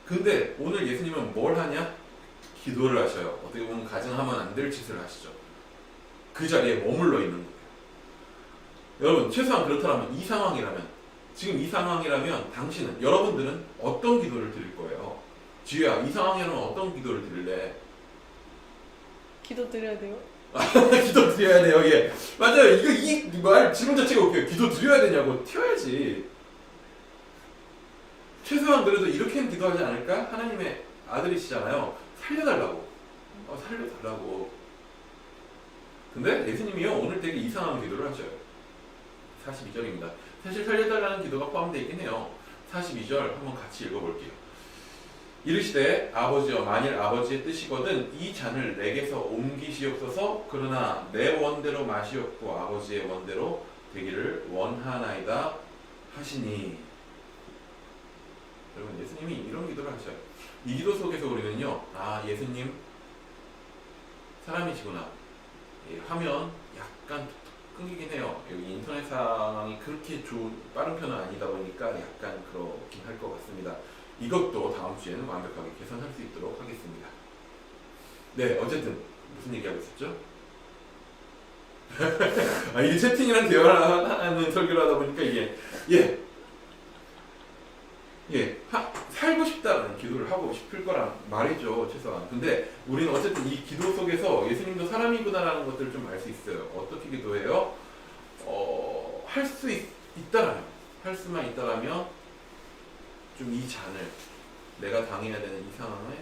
근데 오늘 예수님은 뭘 하냐? 기도를 하셔요. 어떻게 보면 가정하면 안 될 짓을 하시죠. 그 자리에 머물러 있는 거예요. 여러분 최소한 그렇다면 이 상황이라면 지금 이 상황이라면 당신은 여러분들은 어떤 기도를 드릴 거예요? 지우야 이 상황이라면 어떤 기도를 드릴래? 기도 드려야 돼요? 기도 드려야 돼요. 예. 맞아요. 이 말 질문 자체가 웃겨요. 기도 드려야 되냐고. 튀어야지. 최소한 그래도 이렇게는 기도하지 않을까? 하나님의 아들이시잖아요. 살려달라고. 살려달라고. 근데 예수님이요 오늘 되게 이상한 기도를 하셔요. 42절입니다. 사실 살려달라는 기도가 포함되어 있긴 해요. 42절 한번 같이 읽어볼게요. 이르시되 아버지여 만일 아버지의 뜻이거든 이 잔을 내게서 옮기시옵소서. 그러나 내 원대로 마시옵고 아버지의 원대로 되기를 원하나이다 하시니. 여러분 예수님이 이런 기도를 하셔요. 이 기도 속에서 우리는요 예수님 사람이시구나. 화면 약간 끊기긴 해요. 여기 인터넷 상황이 그렇게 빠른 편은 아니다 보니까 약간 그렇긴 할 것 같습니다. 이것도 다음 주에는 완벽하게 개선할 수 있도록 하겠습니다. 네, 어쨌든 무슨 얘기하고 있었죠? 이게 채팅이랑 대화를 하는 설교를 하다 보니까 이게 예, 살고 싶다는 기도를 하고 싶을 거란 말이죠, 최소한. 근데 우리는 어쨌든 이 기도 속에서 예수님도 사람이구나라는 것들을 좀 알 수 있어요. 어떻게 기도해요? 할 수 있다라면, 할 수만 있다라면 좀 이 잔을, 내가 당해야 되는 이 상황에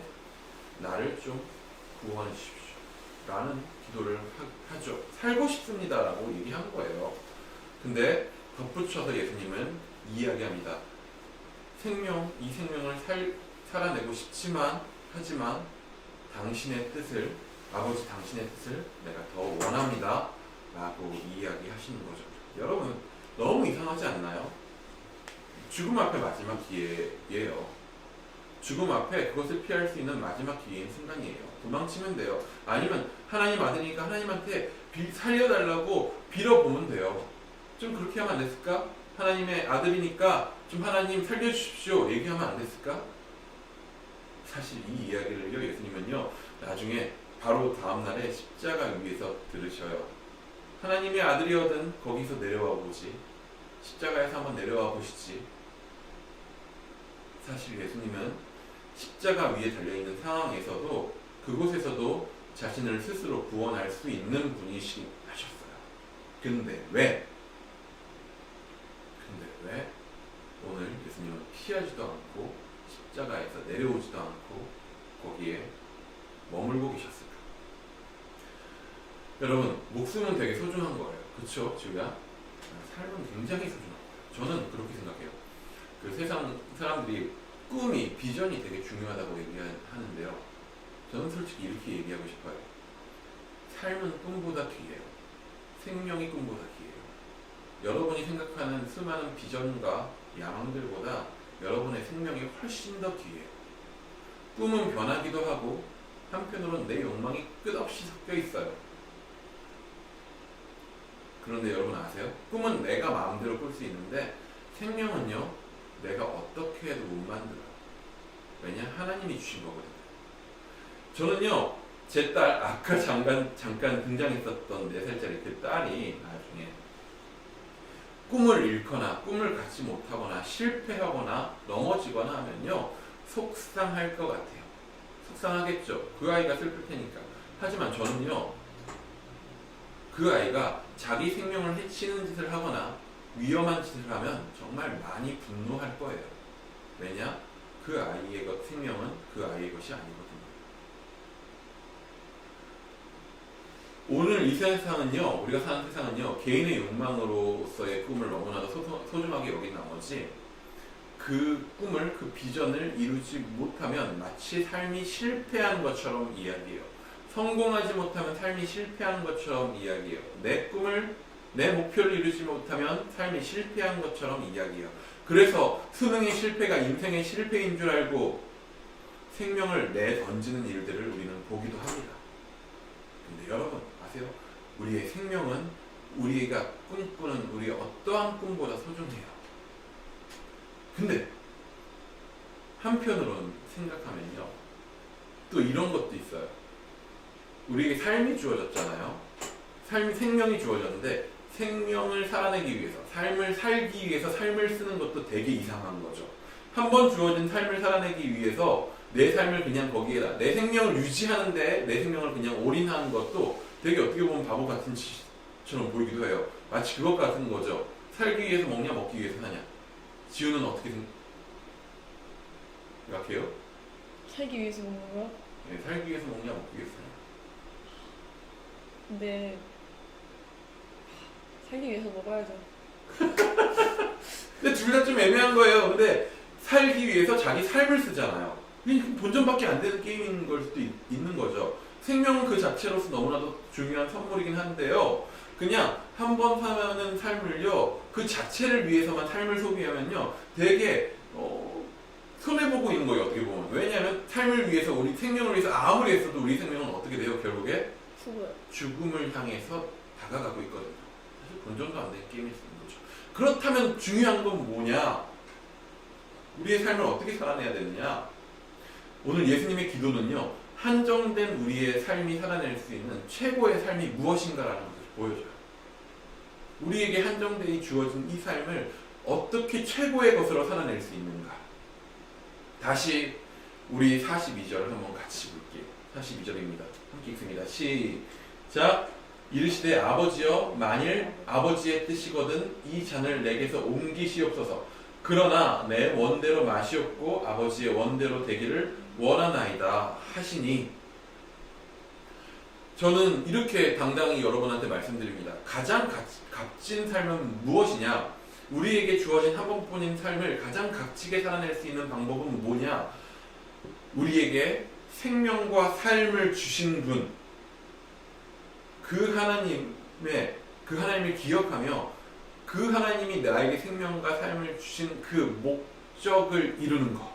나를 좀 구원해 주십시오 라는 기도를 하죠. 살고 싶습니다라고 얘기한 거예요. 근데 덧붙여서 예수님은 이야기합니다. 이 생명을 살아내고 싶지만, 하지만 당신의 뜻을, 아버지 당신의 뜻을 내가 더 원합니다 라고 이야기하시는 거죠. 여러분, 너무 이상하지 않나요? 죽음 앞에 마지막 기회예요. 죽음 앞에 그것을 피할 수 있는 마지막 기회인 순간이에요. 도망치면 돼요. 아니면 하나님 아들이니까 하나님한테 살려달라고 빌어보면 돼요. 좀 그렇게 하면 안 됐을까? 하나님의 아들이니까 좀 하나님 살려주십시오 얘기하면 안 됐을까? 사실 이 이야기를요, 예수님은요 나중에 바로 다음날에 십자가 위에서 들으셔요. 하나님의 아들이거든 거기서 내려와 보지, 십자가에서 한번 내려와 보시지. 사실 예수님은 십자가 위에 달려있는 상황에서도 그곳에서도 자신을 스스로 구원할 수 있는 분이시긴 하셨어요. 근데 왜 오늘 예수님은 피하지도 않고 십자가에서 내려오지도 않고 거기에 머물고 계셨을까? 여러분, 목숨은 되게 소중한 거예요. 그쵸? 지우야? 삶은 굉장히 소중한 거예요. 저는 그렇게 생각해요. 그 세상 사람들이 꿈이, 비전이 되게 중요하다고 얘기하는데요. 저는 솔직히 이렇게 얘기하고 싶어요. 삶은 꿈보다 귀해요. 생명이 꿈보다 귀해요. 여러분이 생각하는 수많은 비전과 야망들보다 여러분의 생명이 훨씬 더 귀해요. 꿈은 변하기도 하고 한편으로는 내 욕망이 끝없이 섞여 있어요. 그런데 여러분 아세요? 꿈은 내가 마음대로 꿀 수 있는데 생명은요, 내가 어떻게 해도 못 만들어요. 왜냐? 하나님이 주신 거거든요. 저는요, 제 딸, 아까 잠깐 등장했었던 4살짜리 그 딸이 나중에 꿈을 잃거나 꿈을 갖지 못하거나 실패하거나 넘어지거나 하면요, 속상할 것 같아요. 속상하겠죠. 그 아이가 슬플 테니까. 하지만 저는요, 그 아이가 자기 생명을 해치는 짓을 하거나 위험한 짓을 하면 정말 많이 분노할 거예요. 왜냐? 그 아이의 생명은 그 아이의 것이 아니거든요. 오늘 이 세상은요, 우리가 사는 세상은요, 개인의 욕망으로서의 꿈을 너무나도 소중하게 여긴 나머지 그 꿈을, 그 비전을 이루지 못하면 마치 삶이 실패한 것처럼 이야기해요. 성공하지 못하면 삶이 실패한 것처럼 이야기해요. 내 목표를 이루지 못하면 삶이 실패한 것처럼 이야기해요. 그래서 수능의 실패가 인생의 실패인 줄 알고 생명을 내던지는 일들을 우리는 보기도 합니다. 근데 여러분 아세요? 우리의 생명은 우리가 꿈꾸는 우리의 어떠한 꿈보다 소중해요. 근데 한편으로는 생각하면요, 또 이런 것도 있어요. 우리에게 삶이 주어졌잖아요. 생명이 주어졌는데 생명을 살아내기 위해서, 삶을 살기 위해서 삶을 쓰는 것도 되게 이상한 거죠. 한 번 주어진 삶을 살아내기 위해서 내 삶을 그냥 거기에다, 내 생명을 유지하는데 내 생명을 그냥 올인하는 것도 되게 어떻게 보면 바보 같은 짓처럼 보이기도 해요. 마치 그것 같은 거죠. 살기 위해서 먹냐, 먹기 위해서 사냐. 지우는 어떻게 생각해요? 살기 위해서 먹는 거야? 네, 살기 위해서 먹냐, 먹기 위해서 사냐. 근데 살기 위해서 먹어야죠. 근데 둘 다 좀 애매한 거예요. 근데 살기 위해서 자기 삶을 쓰잖아요. 본전밖에 안 되는 게임인 걸 수도 있는 거죠. 생명은 그 자체로서 너무나도 중요한 선물이긴 한데요. 그냥 한 번 사는 삶을요, 그 자체를 위해서만 삶을 소비하면요, 되게 손해보고 있는 거예요, 어떻게 보면. 왜냐하면 삶을 위해서, 우리 생명을 위해서 아무리 했어도 우리 생명은 어떻게 돼요, 결국에? 죽음을 향해서 다가가고 있거든요. 사실 본전도 안 되는 게임일 수 있는 거죠. 그렇다면 중요한 건 뭐냐? 우리의 삶을 어떻게 살아내야 되느냐? 오늘 예수님의 기도는요, 한정된 우리의 삶이 살아낼 수 있는 최고의 삶이 무엇인가라는 것을 보여줘요. 우리에게 한정되어 주어진 이 삶을 어떻게 최고의 것으로 살아낼 수 있는가? 다시 우리 42절을 한번 같이 볼게요. 42절입니다. 함께 읽습니다. 시작. 이르시되 아버지여 만일 아버지의 뜻이거든 이 잔을 내게서 옮기시옵소서. 그러나 내 원대로 마시옵고 아버지의 원대로 되기를 원하나이다 하시니, 저는 이렇게 당당히 여러분한테 말씀드립니다. 가장 값진 삶은 무엇이냐? 우리에게 주어진 한 번뿐인 삶을 가장 값지게 살아낼 수 있는 방법은 뭐냐? 우리에게 생명과 삶을 주신 분, 그 하나님을 기억하며 그 하나님이 나에게 생명과 삶을 주신 그 목적을 이루는 것,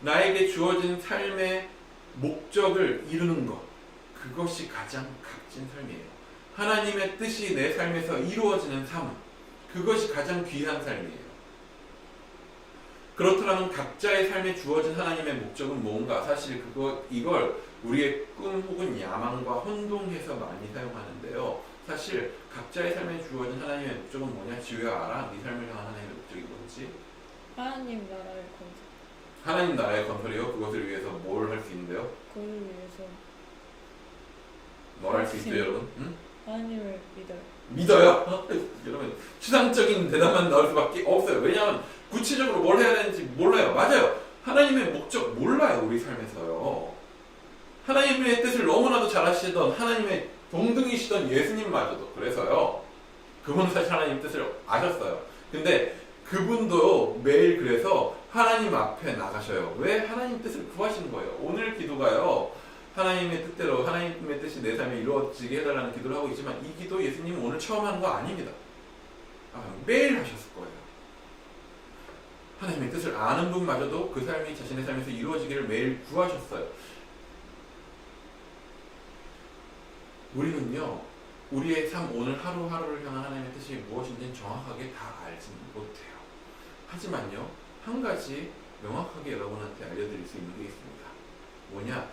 나에게 주어진 삶의 목적을 이루는 것, 그것이 가장 값진 삶이에요. 하나님의 뜻이 내 삶에서 이루어지는 삶, 그것이 가장 귀한 삶이에요. 그렇다면 각자의 삶에 주어진 하나님의 목적은 뭔가? 사실 이걸 우리의 꿈 혹은 야망과 혼동해서 많이 사용하는데요. 사실 각자의 삶에 주어진 하나님의 목적은 뭐냐? 지우야 알아? 네 삶을 향한 하나님의 목적이 뭔지? 하나님 나라의 건설. 하나님 나라의 건설이요? 그것을 위해서 뭘 할 수 있는데요? 그걸 위해서 뭘 할 수 있어요, 여러분? 응? 하나님을 믿어요. 믿어요? 여러분, 추상적인 대답만 나올 수밖에 없어요. 왜냐하면 구체적으로 뭘 해야 되는지 몰라요. 맞아요. 하나님의 목적 몰라요, 우리 삶에서요. 하나님의 뜻을 너무나도 잘 아시던 하나님의 동등이시던 예수님마저도 그래서요. 그분은 사실 하나님 뜻을 아셨어요. 근데 그분도 매일 그래서 하나님 앞에 나가셔요. 왜? 하나님 뜻을 구하시는 거예요. 오늘 기도가요, 하나님의 뜻대로 하나님의 뜻이 내 삶에 이루어지게 해달라는 기도를 하고 있지만, 이 기도 예수님은 오늘 처음 하는 거 아닙니다. 매일 하셨을 거예요. 하나님의 뜻을 아는 분마저도 그 삶이 자신의 삶에서 이루어지기를 매일 구하셨어요. 우리는요, 우리의 삶 오늘 하루하루를 향한 하나님의 뜻이 무엇인지 정확하게 다 알지는 못해요. 하지만요, 한 가지 명확하게 여러분한테 알려드릴 수 있는 게 있습니다. 뭐냐?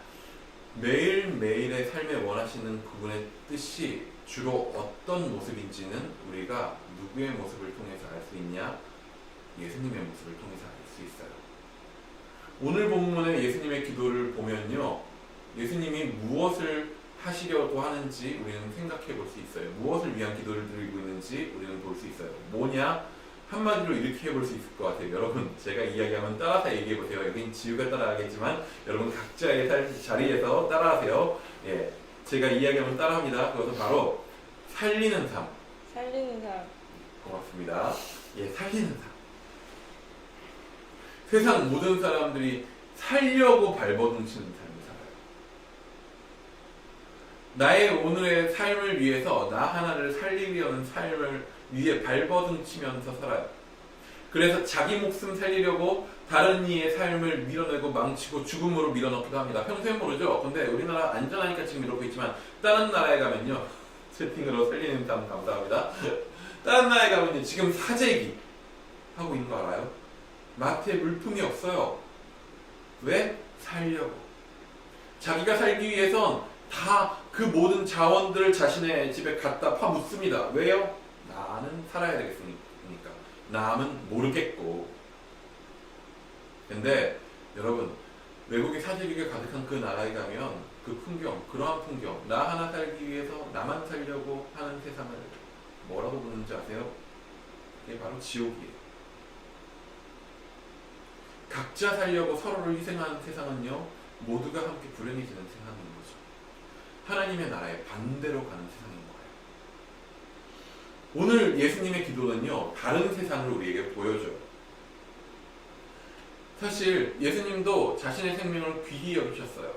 매일매일의 삶에 원하시는 그분의 뜻이 주로 어떤 모습인지는 우리가 누구의 모습을 통해서 알 수 있냐? 예수님의 모습을 통해서 알 수 있어요. 오늘 본문의 예수님의 기도를 보면요, 예수님이 무엇을 하시려고 하는지 우리는 생각해 볼 수 있어요. 무엇을 위한 기도를 드리고 있는지 우리는 볼 수 있어요. 뭐냐? 한마디로 이렇게 해볼 수 있을 것 같아요. 여러분, 제가 이야기하면 따라서 얘기해 보세요. 여긴 지우가 따라하겠지만 여러분 각자의 자리에서 따라하세요. 예, 제가 이야기하면 따라합니다. 그것은 바로 살리는 삶. 살리는 사람. 고맙습니다. 예, 살리는 삶. 세상 모든 사람들이 살려고 발버둥치는 삶을 살아요. 나의 오늘의 삶을 위해서 나 하나를 살리려는 삶을 위에 발버둥치면서 살아요. 그래서 자기 목숨 살리려고 다른 이의 삶을 밀어내고 망치고 죽음으로 밀어넣기도 합니다. 평소엔 모르죠? 근데 우리나라 안전하니까 지금 이러고 있지만 다른 나라에 가면요, 채팅으로 살리는 삶 감사합니다. 다른 나라에 가면요, 지금 사재기 하고 있는 거 알아요? 마트에 물품이 없어요. 왜? 살려고. 자기가 살기 위해선 다 그 모든 자원들을 자신의 집에 갖다 파묻습니다. 왜요? 나는 살아야 되겠으니까. 남은 모르겠고. 근데 여러분, 외국의 사재기가 가득한 그 나라에 가면 그 풍경, 그러한 풍경, 나 하나 살기 위해서 나만 살려고 하는 세상을 뭐라고 부르는지 아세요? 그게 바로 지옥이에요. 각자 살려고 서로를 희생하는 세상은요, 모두가 함께 불행해지는 세상인 거죠. 하나님의 나라에 반대로 가는 세상인 거예요. 오늘 예수님의 기도는요, 다른 세상을 우리에게 보여줘요. 사실 예수님도 자신의 생명을 귀히 여기셨어요.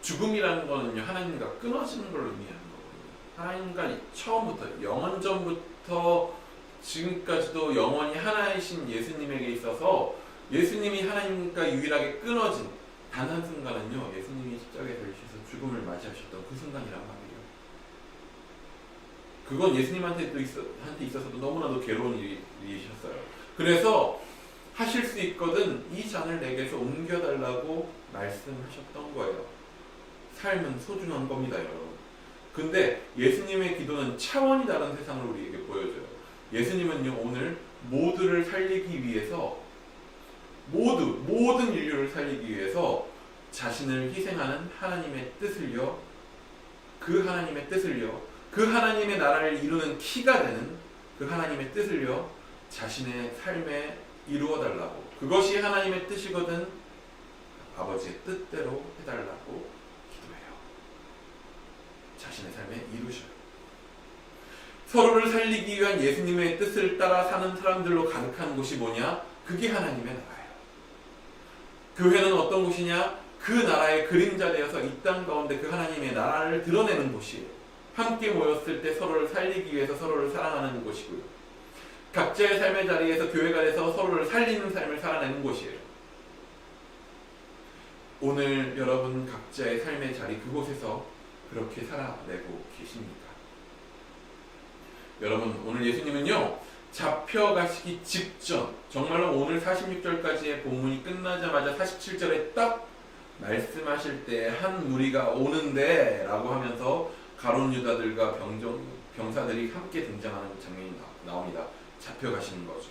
죽음이라는 거는요, 하나님과 끊어지는 걸 의미하는 거거든요. 하나님과 처음부터, 영원전부터 지금까지도 영원히 하나이신 예수님에게 있어서 예수님이 하나님과 유일하게 끊어진 단 한순간은요, 예수님이 십자가에 달리셔서 죽음을 맞이하셨던 그 순간이란 말이에요. 그건 예수님한테 있어서도 너무나도 괴로운 일이셨어요. 그래서 하실 수 있거든 이 잔을 내게서 옮겨달라고 말씀하셨던 거예요. 삶은 소중한 겁니다, 여러분. 근데 예수님의 기도는 차원이 다른 세상을 우리에게 보여줘요. 예수님은요, 오늘 모두를 살리기 위해서 모든 인류를 살리기 위해서 자신을 희생하는 하나님의 뜻을요, 그 하나님의 뜻을요, 그 하나님의 나라를 이루는 키가 되는 그 하나님의 뜻을요, 자신의 삶에 이루어 달라고, 그것이 하나님의 뜻이거든 아버지의 뜻대로 해달라고 기도해요. 자신의 삶에 이루셔요. 서로를 살리기 위한 예수님의 뜻을 따라 사는 사람들로 가득한 곳이 뭐냐? 그게 하나님의 나라예요. 교회는 어떤 곳이냐? 그 나라의 그림자 되어서 이 땅 가운데 그 하나님의 나라를 드러내는 곳이에요. 함께 모였을 때 서로를 살리기 위해서 서로를 사랑하는 곳이고요. 각자의 삶의 자리에서 교회가 돼서 서로를 살리는 삶을 살아내는 곳이에요. 오늘 여러분 각자의 삶의 자리 그곳에서 그렇게 살아내고 계십니까? 여러분, 오늘 예수님은요, 잡혀가시기 직전, 정말로 오늘 46절까지의 본문이 끝나자마자 47절에 딱 말씀하실 때 한 무리가 오는데 라고 하면서 가룟 유다들과 병사들이 함께 등장하는 장면이 나옵니다. 잡혀가시는 거죠.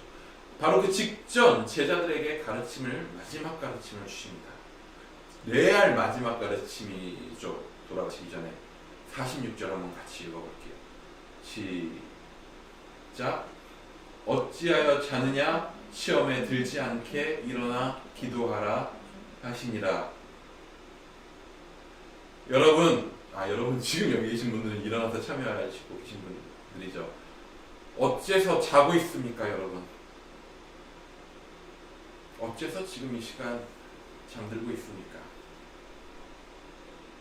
바로 그 직전 제자들에게 가르침을, 마지막 가르침을 주십니다. 레알 마지막 가르침이죠. 돌아가시기 전에 46절 한번 같이 읽어볼게요. 시작. 어찌하여 자느냐? 시험에 들지 않게 일어나 기도하라 하시니라. 여러분 지금 여기 계신 분들은 일어나서 참여하시고 계신 분들이죠. 어째서 자고 있습니까, 여러분? 어째서 지금 이 시간 잠들고 있습니까?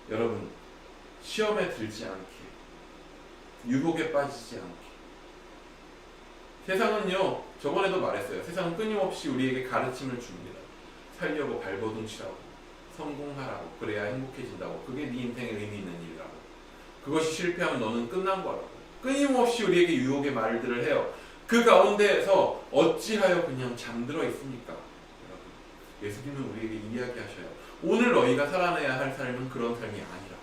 여러분, 시험에 들지 않게, 유혹에 빠지지 않게. 세상은요, 저번에도 말했어요. 세상은 끊임없이 우리에게 가르침을 줍니다. 살려고 발버둥치라고, 성공하라고, 그래야 행복해진다고, 그게 네 인생의 의미 있는 일이라고, 그것이 실패하면 너는 끝난 거라고 끊임없이 우리에게 유혹의 말들을 해요. 그 가운데에서 어찌하여 그냥 잠들어 있습니까? 여러분, 예수님은 우리에게 이야기하셔요. 오늘 너희가 살아내야 할 삶은 그런 삶이 아니라,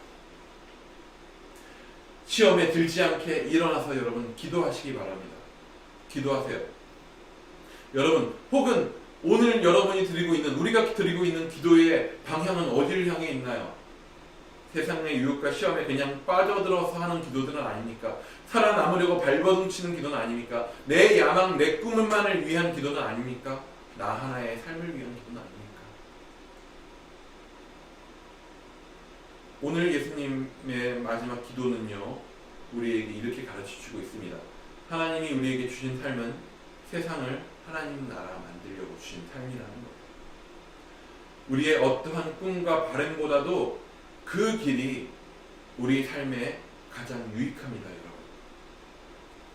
시험에 들지 않게 일어나서 여러분 기도하시기 바랍니다. 기도하세요. 여러분, 혹은 오늘 여러분이 드리고 있는, 우리가 드리고 있는 기도의 방향은 어디를 향해 있나요? 세상의 유혹과 시험에 그냥 빠져들어서 하는 기도들은 아닙니까? 살아남으려고 발버둥치는 기도는 아닙니까? 내 야망, 내 꿈만을 위한 기도는 아닙니까? 나 하나의 삶을 위한 기도는 아닙니까? 오늘 예수님의 마지막 기도는요, 우리에게 이렇게 가르쳐주고 있습니다. 하나님이 우리에게 주신 삶은 세상을 하나님 나라 만들려고 주신 삶이라는 거예요. 우리의 어떠한 꿈과 바램보다도 그 길이 우리 삶에 가장 유익합니다, 여러분.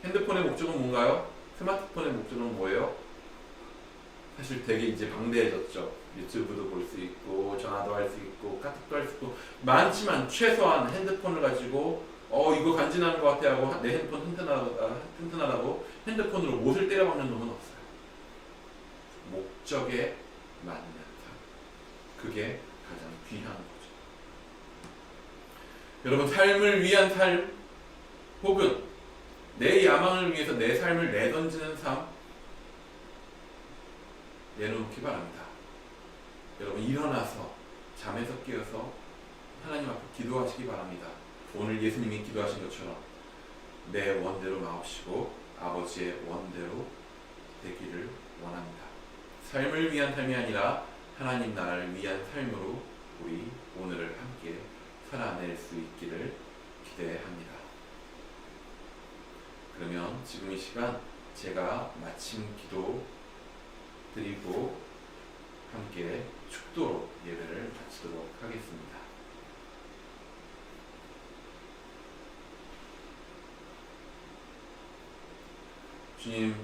핸드폰의 목적은 뭔가요? 스마트폰의 목적은 뭐예요? 사실 되게 이제 방대해졌죠. 유튜브도 볼 수 있고, 전화도 할 수 있고, 카톡도 할 수 있고, 많지만 최소한 핸드폰을 가지고 이거 간지나는 것 같아 하고 내 핸드폰 튼튼하다고 핸드폰으로 못을 때려박는 놈은 없어요. 목적에 맞는 삶, 그게 가장 귀한 거죠. 여러분, 삶을 위한 삶, 혹은 내 야망을 위해서 내 삶을 내던지는 삶, 내려놓기 바랍니다. 여러분, 일어나서 잠에서 깨어서 하나님 앞에 기도하시기 바랍니다. 오늘 예수님이 기도하신 것처럼 내 원대로 마옵시고 아버지의 원대로 되기를 원합니다. 삶을 위한 삶이 아니라 하나님 나라를 위한 삶으로 우리 오늘을 함께 살아낼 수 있기를 기대합니다. 그러면 지금 이 시간 제가 마침 기도 드리고 함께 축도로 예배를 마치도록 하겠습니다. 주님,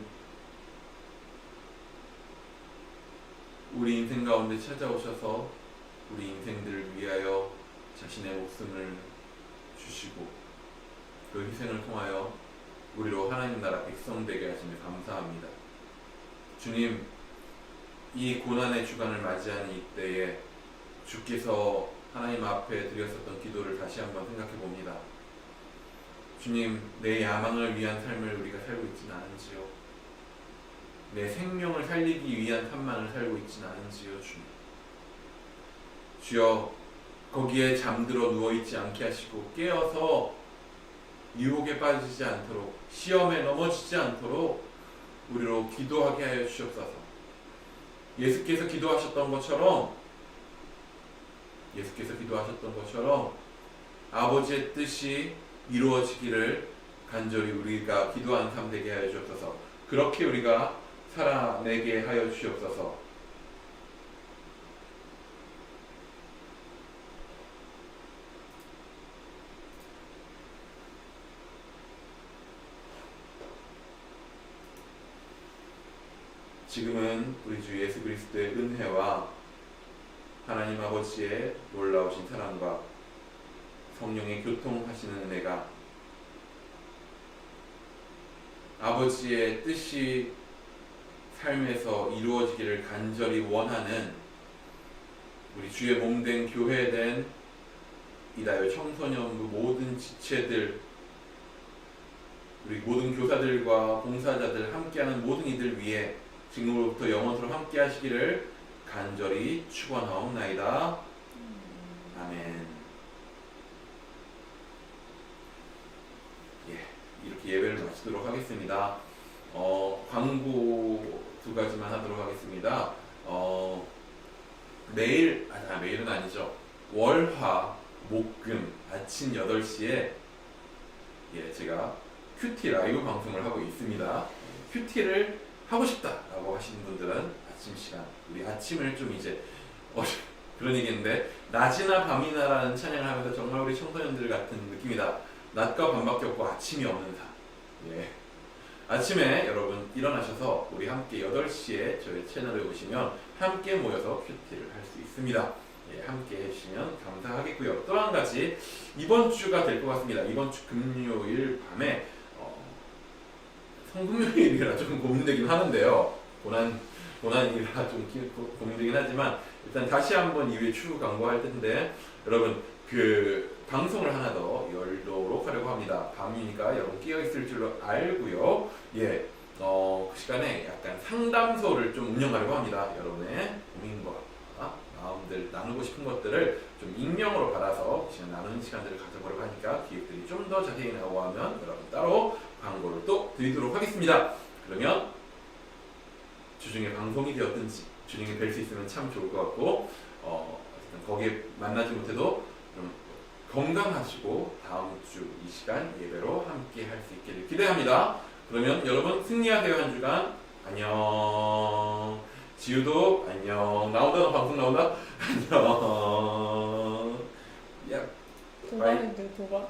우리 인생 가운데 찾아오셔서 우리 인생들을 위하여 자신의 목숨을 주시고 그 희생을 통하여 우리로 하나님 나라 백성 되게 하시며 감사합니다. 주님, 이 고난의 주간을 맞이하는 이때에 주께서 하나님 앞에 드렸었던 기도를 다시 한번 생각해 봅니다. 주님, 내 야망을 위한 삶을 우리가 살고 있지는 않은지요. 내 생명을 살리기 위한 삶만을 살고 있지는 않은지요 주님. 주여 거기에 잠들어 누워있지 않게 하시고 깨어서 유혹에 빠지지 않도록 시험에 넘어지지 않도록 우리로 기도하게 하여 주시옵소서. 예수께서 기도하셨던 것처럼 아버지의 뜻이 이루어지기를 간절히 우리가 기도하는 삶 되게 하여 주옵소서. 그렇게 우리가 살아내게 하여 주시옵소서. 지금은 우리 주 예수 그리스도의 은혜와 하나님 아버지의 놀라우신 사랑과 성령의 교통하시는 은혜가 아버지의 뜻이 삶에서 이루어지기를 간절히 원하는 우리 주의 몸된 교회된 이다요 청소년부 모든 지체들, 우리 모든 교사들과 봉사자들 함께하는 모든 이들 위해 지금으로부터 영원토록 함께 하시기를 간절히 축원하옵나이다. 아멘. 이렇게 예배를 마치도록 하겠습니다. 광고 두 가지만 하도록 하겠습니다. 매일은 아니죠. 월화 목금 아침 8시에 제가 큐티 라이브 방송을 하고 있습니다. 큐티를 하고 싶다라고 하시는 분들은 아침 시간, 우리 아침을 좀 이제 그런 얘기인데 낮이나 밤이나라는 찬양을 하면서 정말 우리 청소년들 같은 느낌이다. 낮과 밤밖에 없고 아침이 없는 삶. 아침에 여러분 일어나셔서 우리 함께 8시에 저희 채널에 오시면 함께 모여서 큐티를 할 수 있습니다. 함께 해주시면 감사하겠고요. 또 한 가지 이번 주가 될 것 같습니다. 이번 주 금요일 밤에 성금요일이라 좀 고민되긴 하는데요. 고난이라 좀 고민되긴 하지만 일단 다시 한번 이후에 추후 광고할 텐데 여러분 그 방송을 하나 더 열도록 하려고 합니다. 밤이니까 여러분 끼어 있을 줄로 알고요. 그 시간에 약간 상담소를 좀 운영하려고 합니다. 여러분의 고민과 마음들 나누고 싶은 것들을 좀 익명으로 받아서 그 시간 나누는 시간들을 가져보려고 하니까 기획들이 좀 더 자세히 나오면 여러분 따로 광고를 또 드리도록 하겠습니다. 그러면 주중에 방송이 되었든지 주중에 뵐 수 있으면 참 좋을 것 같고 거기에 만나지 못해도 좀 건강하시고 다음 주 이 시간 예배로 함께 할 수 있기를 기대합니다. 그러면 여러분 승리하세요. 한 주간 안녕. 지우도 안녕. 나온다. 방송 나온다. 안녕. 도박인데 도박.